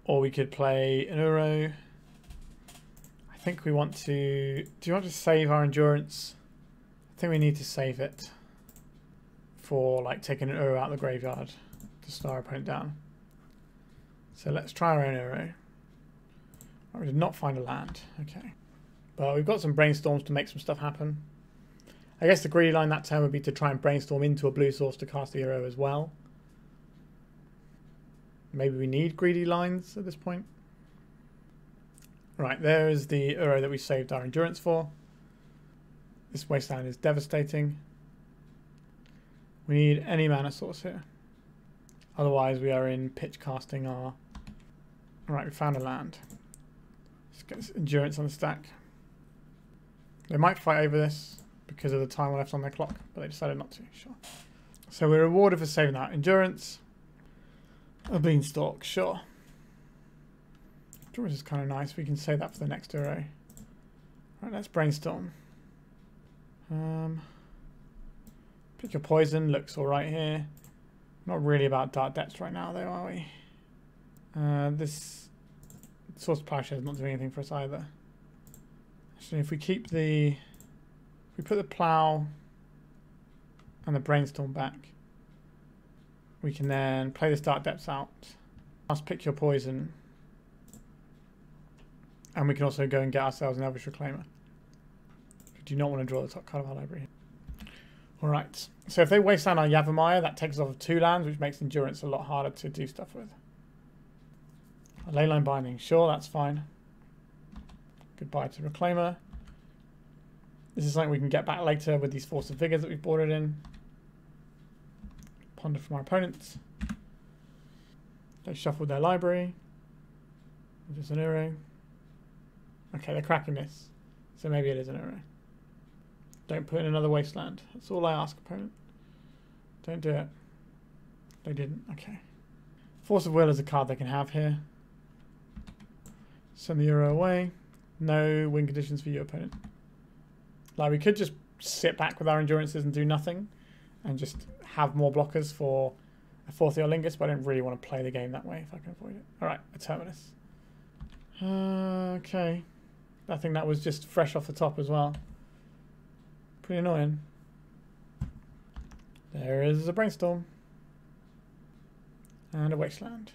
Or we could play an Uro. I think we want to... Do you want to save our endurance? I think we need to save it for like taking an Uro out of the graveyard to slow our opponent down. So let's try our own Uro. We did not find a land. Okay. But we've got some brainstorms to make some stuff happen. I guess the greedy line that turn would be to try and brainstorm into a blue source to cast the Uro as well. Maybe we need greedy lines at this point. Right, there is the Uro that we saved our endurance for. This Wasteland is devastating. We need any mana source here. Otherwise we are in pitch casting our... Alright, we found a land. Let's get this endurance on the stack. They might fight over this because of the time left on their clock, but they decided not to, sure. So we're rewarded for saving that endurance. A beanstalk, sure. Endurance is kind of nice. We can save that for the next Uro. Right, let's brainstorm. Pick your poison, looks alright here. Not really about dark depths right now though, are we? This source of Plowshares is not doing anything for us either. Actually, if we keep the... If we put the plow and the brainstorm back, we can then play this dark depths out. Let's pick your poison. And we can also go and get ourselves an Elvish Reclaimer. We do not want to draw the top card of our library. Alright, so if they wasteland our Yavimaya, that takes us off of 2 lands, which makes endurance a lot harder to do stuff with. A Leyline Binding, sure, that's fine. Goodbye to Reclaimer. This is something we can get back later with these Force of Vigors that we've boarded in. Ponder from our opponents. They shuffled their library. Just an Uro. Okay, they're cracking this. So maybe it is an Uro. Don't put in another Wasteland. That's all I ask, opponent. Don't do it. They didn't. Okay. Force of Will is a card they can have here. Send the Uro away. No win conditions for you, opponent. Like, we could just sit back with our endurances and do nothing. And just have more blockers for a 4th Eolingus, but I don't really want to play the game that way if I can avoid it. Alright, a Terminus. Okay. I think that was just fresh off the top as well. Pretty annoying. There is a Brainstorm. And a Wasteland.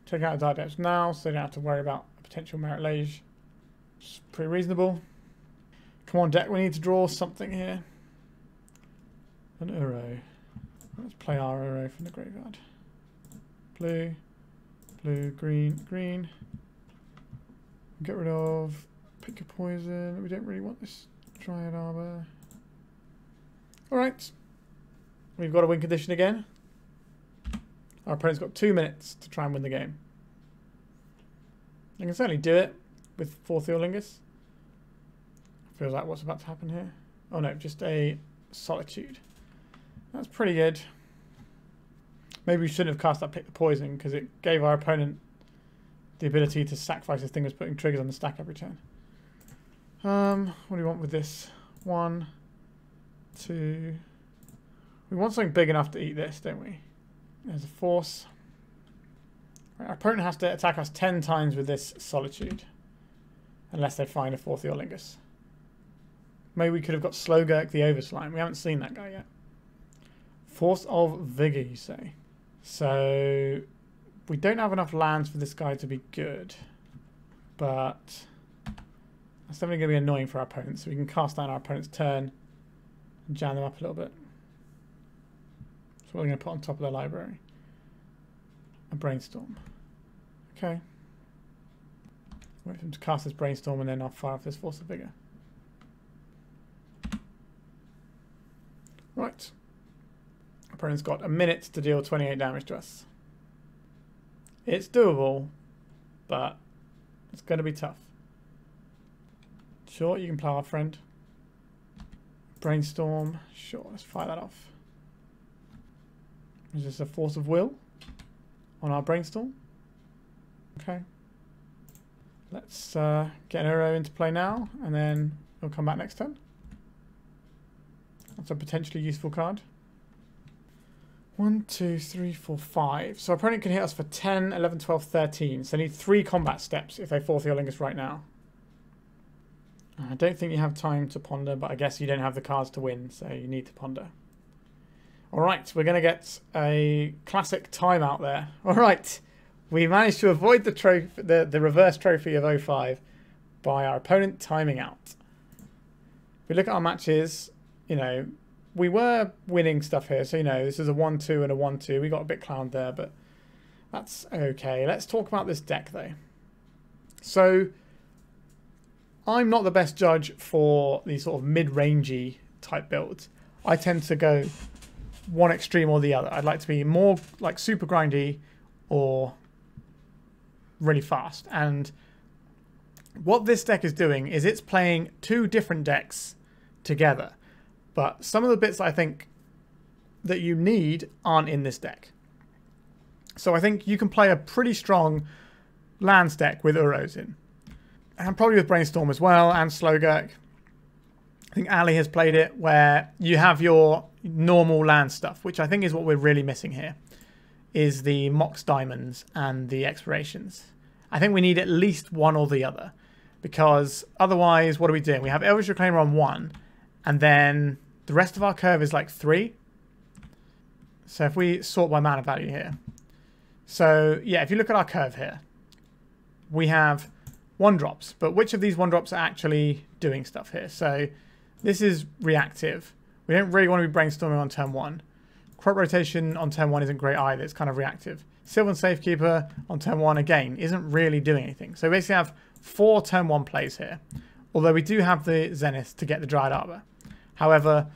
Check out Dark Depths now, so they don't have to worry about a potential Merit Lage. It's pretty reasonable. Come on, deck, we need to draw something here. An Uro. Let's play our Uro from the graveyard. Blue, blue, green, green. Get rid of... Pick your poison. We don't really want this Dryad Arbor. Alright. We've got a win condition again. Our opponent's got 2 minutes to try and win the game. They can certainly do it with 4th Eolingus. Feels like what's about to happen here. Oh no, just a Solitude. That's pretty good. Maybe we shouldn't have cast that Pick the Poison because it gave our opponent the ability to sacrifice his thing was putting triggers on the stack every turn. What do we want with this? 1, 2. We want something big enough to eat this, don't we? There's a Force. Right, our opponent has to attack us 10 times with this Solitude. Unless they find a 4th Eolingus. Maybe we could have got Slogurk the Overslime. We haven't seen that guy yet. Force of Vigor, you say. So we don't have enough lands for this guy to be good. But that's definitely going to be annoying for our opponents. So we can cast down our opponent's turn and jam them up a little bit. So what are we going to put on top of their library? A Brainstorm. Okay. Wait for him to cast this Brainstorm and then I'll fire off this Force of Vigor. Right. Opponent's got a minute to deal 28 damage to us. It's doable, but it's going to be tough. Sure, you can plow our friend. Brainstorm. Sure, let's fire that off. Is this a Force of Will on our Brainstorm? Okay. Let's get an arrow into play now, and then we'll come back next turn. That's a potentially useful card. 1, 2, 3, 4, 5. So our opponent can hit us for 10, 11, 12, 13. So they need 3 combat steps if they fall Theolingus right now. I don't think you have time to ponder, but I guess you don't have the cards to win, so you need to ponder. Alright, we're going to get a classic timeout there. Alright, we managed to avoid the trophy, the reverse trophy of 05 by our opponent timing out. If we look at our matches, you know, we were winning stuff here. So, you know, this is a 1-2 and a 1-2. We got a bit clowned there, but that's okay. Let's talk about this deck, though. So, I'm not the best judge for these sort of mid-rangey type builds. I tend to go one extreme or the other. I'd like to be more like super grindy or really fast. And what this deck is doing is it's playing 2 different decks together. But some of the bits I think that you need aren't in this deck. So I think you can play a pretty strong lands deck with Uros in. And probably with Brainstorm as well, and Slogurk. I think Ali has played it, where you have your normal land stuff, which I think is what we're really missing here, is the Mox Diamonds and the Explorations. I think we need at least one or the other, because otherwise, what are we doing? We have Elvish Reclaimer on 1, and then the rest of our curve is like 3. So if we sort by mana value here. So yeah, if you look at our curve here, we have 1-drops, but which of these 1-drops are actually doing stuff here? So this is reactive. We don't really want to be brainstorming on turn 1. Crop rotation on turn 1 isn't great either. It's kind of reactive. Sylvan Safekeeper on turn 1 again isn't really doing anything. So we basically have 4 turn 1 plays here. Although we do have the Zenith to get the Dryad Arbor. However,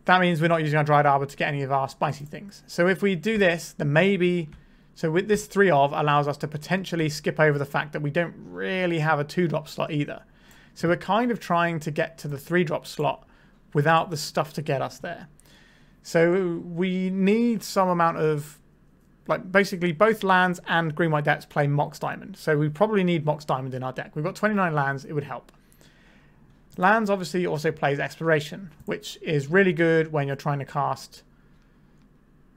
that means we're not using our Dryad Arbor to get any of our spicy things. So if we do this, then maybe... So with this 3 of allows us to potentially skip over the fact that we don't really have a 2-drop slot either. So we're kind of trying to get to the 3-drop slot without the stuff to get us there. So we need some amount of, like, basically both lands and green-white decks play Mox Diamond. So we probably need Mox Diamond in our deck. We've got 29 lands, it would help. Lands obviously also plays Exploration, which is really good when you're trying to cast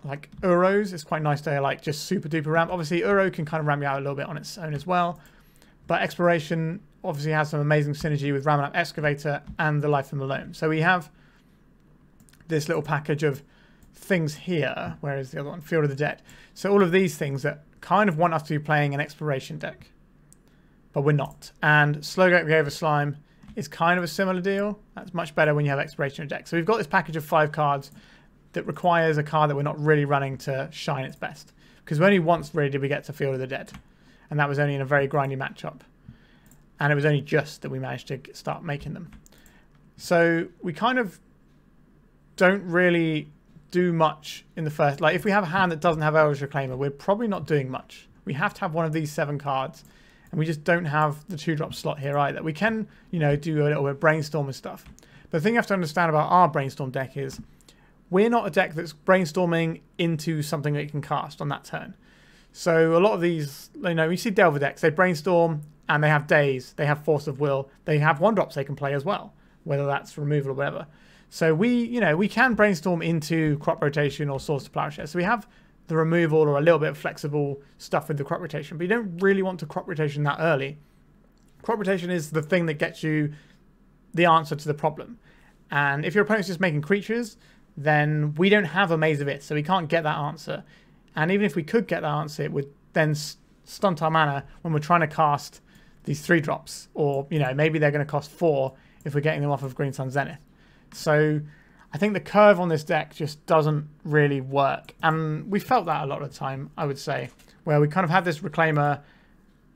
like Uros. It's quite nice to like just super duper ramp. Obviously Uro can kind of ramp you out a little bit on its own as well, but Exploration obviously has some amazing synergy with Ramunap Excavator and the Life from the Loam. So we have this little package of things here. Where is the other one? Field of the Dead. So all of these things that kind of want us to be playing an Exploration deck, but we're not. And Slogurk the Overslime is kind of a similar deal. That's much better when you have Exploration in a deck. So we've got this package of 5 cards that requires a card that we're not really running to shine its best. Because only once really did we get to Field of the Dead. And that was only in a very grindy matchup. And it was only just that we managed to start making them. So we kind of don't really do much in the first... Like if we have a hand that doesn't have Elvish Reclaimer, we're probably not doing much. We have to have one of these 7 cards. And we just don't have the 2-drop slot here either. We can, you know, do a little bit of Brainstorm and stuff. But the thing you have to understand about our Brainstorm deck is we're not a deck that's brainstorming into something that you can cast on that turn. So a lot of these, you know, you see Delver decks, they brainstorm and they have Daze, they have Force of Will, they have 1-drops they can play as well, whether that's removal or whatever. So we, you know, we can brainstorm into crop rotation or Swords to Plowshares. So we have the removal or a little bit of flexible stuff with the crop rotation, but you don't really want to crop rotation that early. Crop rotation is the thing that gets you the answer to the problem. And if your opponent's just making creatures, then we don't have a Maze of It, so we can't get that answer. And even if we could get that answer, it would then stunt our mana when we're trying to cast these 3-drops. Or, you know, maybe they're going to cost 4 if we're getting them off of Green Sun Zenith. So I think the curve on this deck just doesn't really work. And we felt that a lot of the time, I would say, where we kind of had this Reclaimer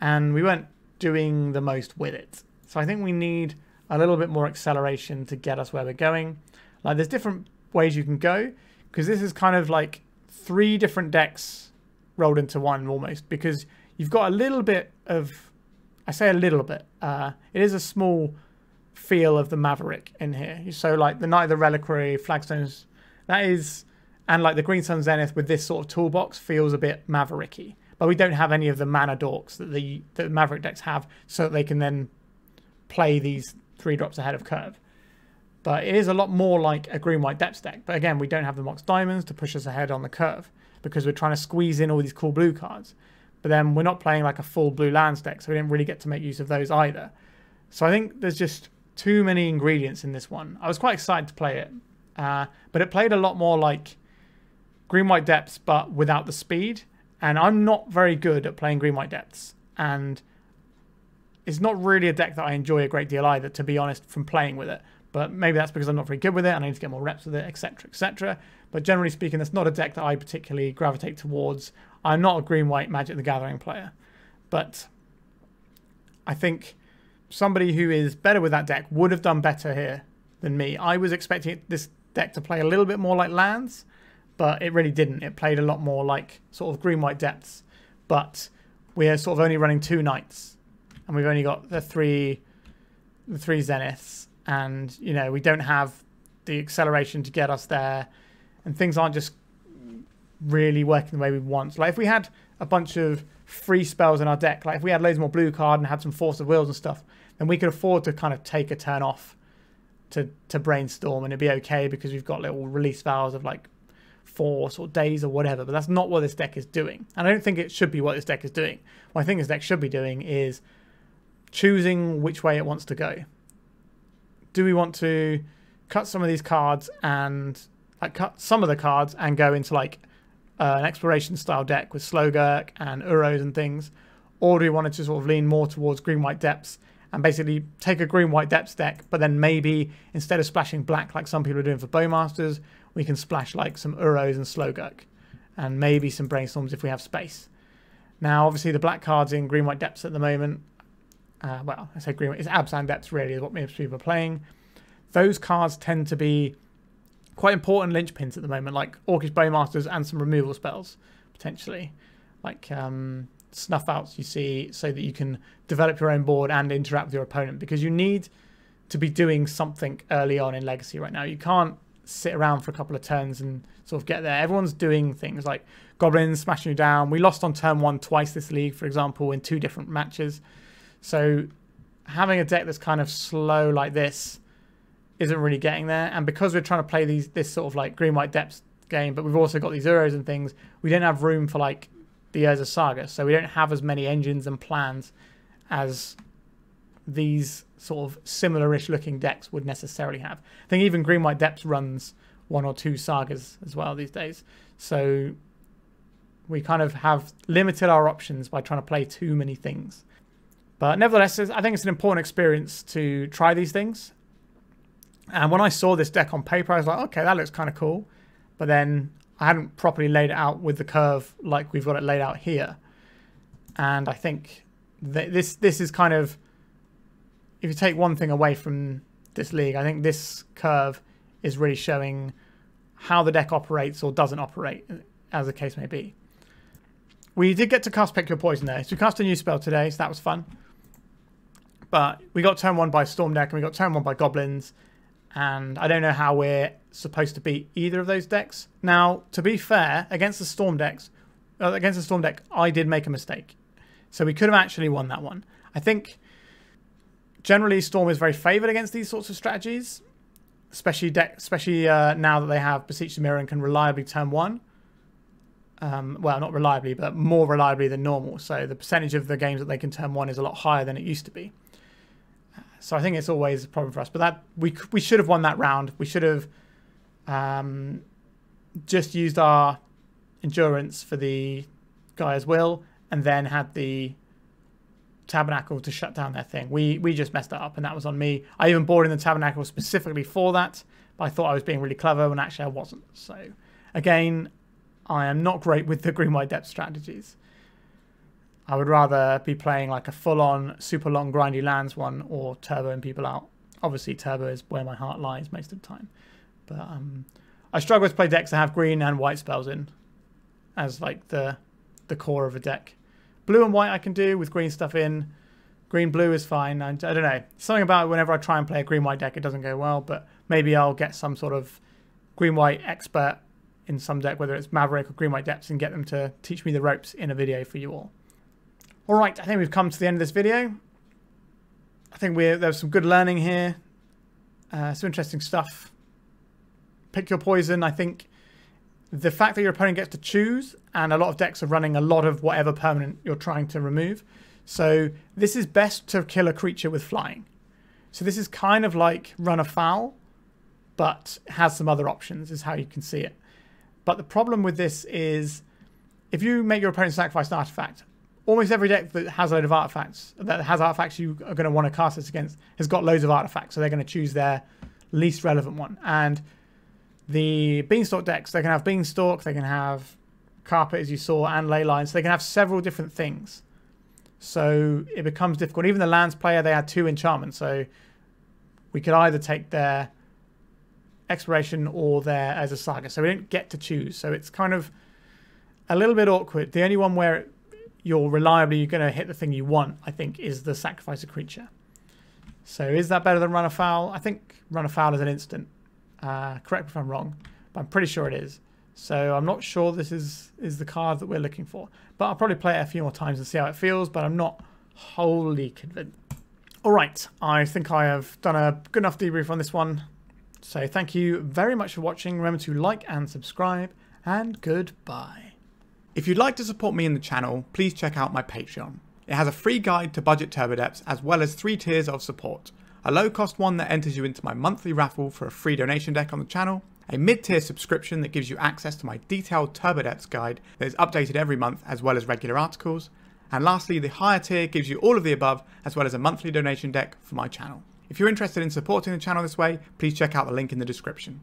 and we weren't doing the most with it. So I think we need a little bit more acceleration to get us where we're going. Like, there's different ways you can go, because this is kind of like 3 different decks rolled into one almost, because you've got a little bit of, I say a little bit, it is a small feel of the Maverick in here. So like the Knight of the Reliquary, Flagstones, that is, and like the Green Sun Zenith with this sort of toolbox feels a bit Mavericky. But we don't have any of the mana dorks that the Maverick decks have, so that they can then play these 3 drops ahead of curve. But it is a lot more like a green-white depths deck. But again, we don't have the Mox Diamonds to push us ahead on the curve, because we're trying to squeeze in all these cool blue cards. But then we're not playing like a full blue lands deck, so we didn't really get to make use of those either. So I think there's just too many ingredients in this one. I was quite excited to play it, but it played a lot more like green-white depths, but without the speed. And I'm not very good at playing green-white depths, and it's not really a deck that I enjoy a great deal either, to be honest, from playing with it. But maybe that's because I'm not very good with it, and I need to get more reps with it, etc., etc. But generally speaking, that's not a deck that I particularly gravitate towards. I'm not a green-white Magic the Gathering player, but I think somebody who is better with that deck would have done better here than me. I was expecting this deck to play a little bit more like lands, but it really didn't. It played a lot more like sort of green-white depths, but we're sort of only running 2 Knights, and we've only got the three Zeniths, and you know, we don't have the acceleration to get us there, and things aren't just really working the way we want. Like if we had a bunch of free spells in our deck, like if we had loads more blue card and had some Force of Wills and stuff, then we could afford to kind of take a turn off to Brainstorm, and it'd be okay because we've got little release valves of like Force or Days or whatever. But that's not what this deck is doing, and I don't think it should be what this deck is doing. What I think this deck should be doing is choosing which way it wants to go. Do we want to cut some of these cards and like cut some of the cards and go into like an exploration style deck with Slogurk and Uros and things, or do we want to sort of lean more towards green-white depths and basically take a green-white depths deck, but then maybe instead of splashing black like some people are doing for Bowmasters, we can splash like some Uros and Slogurk and maybe some Brainstorms if we have space. Now obviously the black cards in green-white depths at the moment, well, I say green-white, it's Abzan depths really is what most people are playing. Those cards tend to be quite important linchpins at the moment, like Orcish Bowmasters and some removal spells, potentially. Like snuff outs you see, so that you can develop your own board and interact with your opponent, because you need to be doing something early on in Legacy right now. You can't sit around for a couple of turns and sort of get there. Everyone's doing things like Goblins smashing you down. We lost on turn 1 twice this league, for example, in 2 different matches. So having a deck that's kind of slow like this isn't really getting there, and because we're trying to play this sort of like green-white depths game, but we've also got these Uros and things, we don't have room for like the Urza Saga, so we don't have as many engines and plans as these sort of similar-ish looking decks would necessarily have. I think even green-white depths runs 1 or 2 sagas as well these days, so we kind of have limited our options by trying to play too many things. But nevertheless, I think it's an important experience to try these things. And when I saw this deck on paper, I was like, okay, that looks kind of cool. But then I hadn't properly laid it out with the curve like we've got it laid out here. And I think that this is kind of, if you take one thing away from this league, I think this curve is really showing how the deck operates or doesn't operate, as the case may be. We did get to cast Pick Your Poison there. So we cast a new spell today, so that was fun. But we got turn 1 by Storm deck, and we got turn 1 by Goblins. And I don't know how we're supposed to beat either of those decks. Now, to be fair, against the Storm deck, I did make a mistake. So we could have actually won that one. I think generally Storm is very favoured against these sorts of strategies, especially now that they have Beseech the Mirror and can reliably turn 1. Well, not reliably, but more reliably than normal. So the percentage of the games that they can turn 1 is a lot higher than it used to be. So I think it's always a problem for us. But that we should have won that round. We should have just used our endurance for the Gaia's Will and then had the Tabernacle to shut down their thing. We just messed that up, and that was on me. I even boarded in the Tabernacle specifically for that, but I thought I was being really clever when actually I wasn't. So again, I am not great with the green-white depth strategies. I would rather be playing like a full-on, super long, grindy lands one or turboing people out. Obviously, turbo is where my heart lies most of the time. But I struggle to play decks that have green and white spells in as like the core of a deck. Blue and white I can do with green stuff in. Green-blue is fine. I don't know. Something about it, whenever I try and play a green-white deck, it doesn't go well. But maybe I'll get some sort of green-white expert in some deck, whether it's Maverick or green-white depths, and get them to teach me the ropes in a video for you all. Alright, I think we've come to the end of this video. I think there's some good learning here. Some interesting stuff. Pick your poison. I think the fact that your opponent gets to choose, and a lot of decks are running a lot of whatever permanent you're trying to remove. So this is best to kill a creature with flying. So this is kind of like run afoul, but has some other options, is how you can see it. But the problem with this is, if you make your opponent sacrifice an artifact, almost every deck that has a load of artifacts, that has artifacts you are going to want to cast this against, has got loads of artifacts. So they're going to choose their least relevant one. And the Beanstalk decks, they can have Beanstalk, they can have Carpet, as you saw, and Leyline. So they can have several different things. So it becomes difficult. Even the lands player, they had 2 enchantments. So we could either take their Exploration or their as a Saga. So we didn't get to choose. So it's kind of a little bit awkward. The only one where you're going to hit the thing you want, I think, is the Sacrifice a Creature. So is that better than Run Afoul? I think Run Afoul is an instant. Correct me if I'm wrong, but I'm pretty sure it is. So I'm not sure this is the card that we're looking for. But I'll probably play it a few more times and see how it feels, but I'm not wholly convinced. All right, I think I have done a good enough debrief on this one. So thank you very much for watching. Remember to like and subscribe, and goodbye. If you'd like to support me in the channel, please check out my Patreon. It has a free guide to budget turbo depths, as well as 3 tiers of support. A low-cost one that enters you into my monthly raffle for a free donation deck on the channel, a mid-tier subscription that gives you access to my detailed turbo depths guide that is updated every month, as well as regular articles, and lastly, the higher tier gives you all of the above, as well as a monthly donation deck for my channel. If you're interested in supporting the channel this way, please check out the link in the description.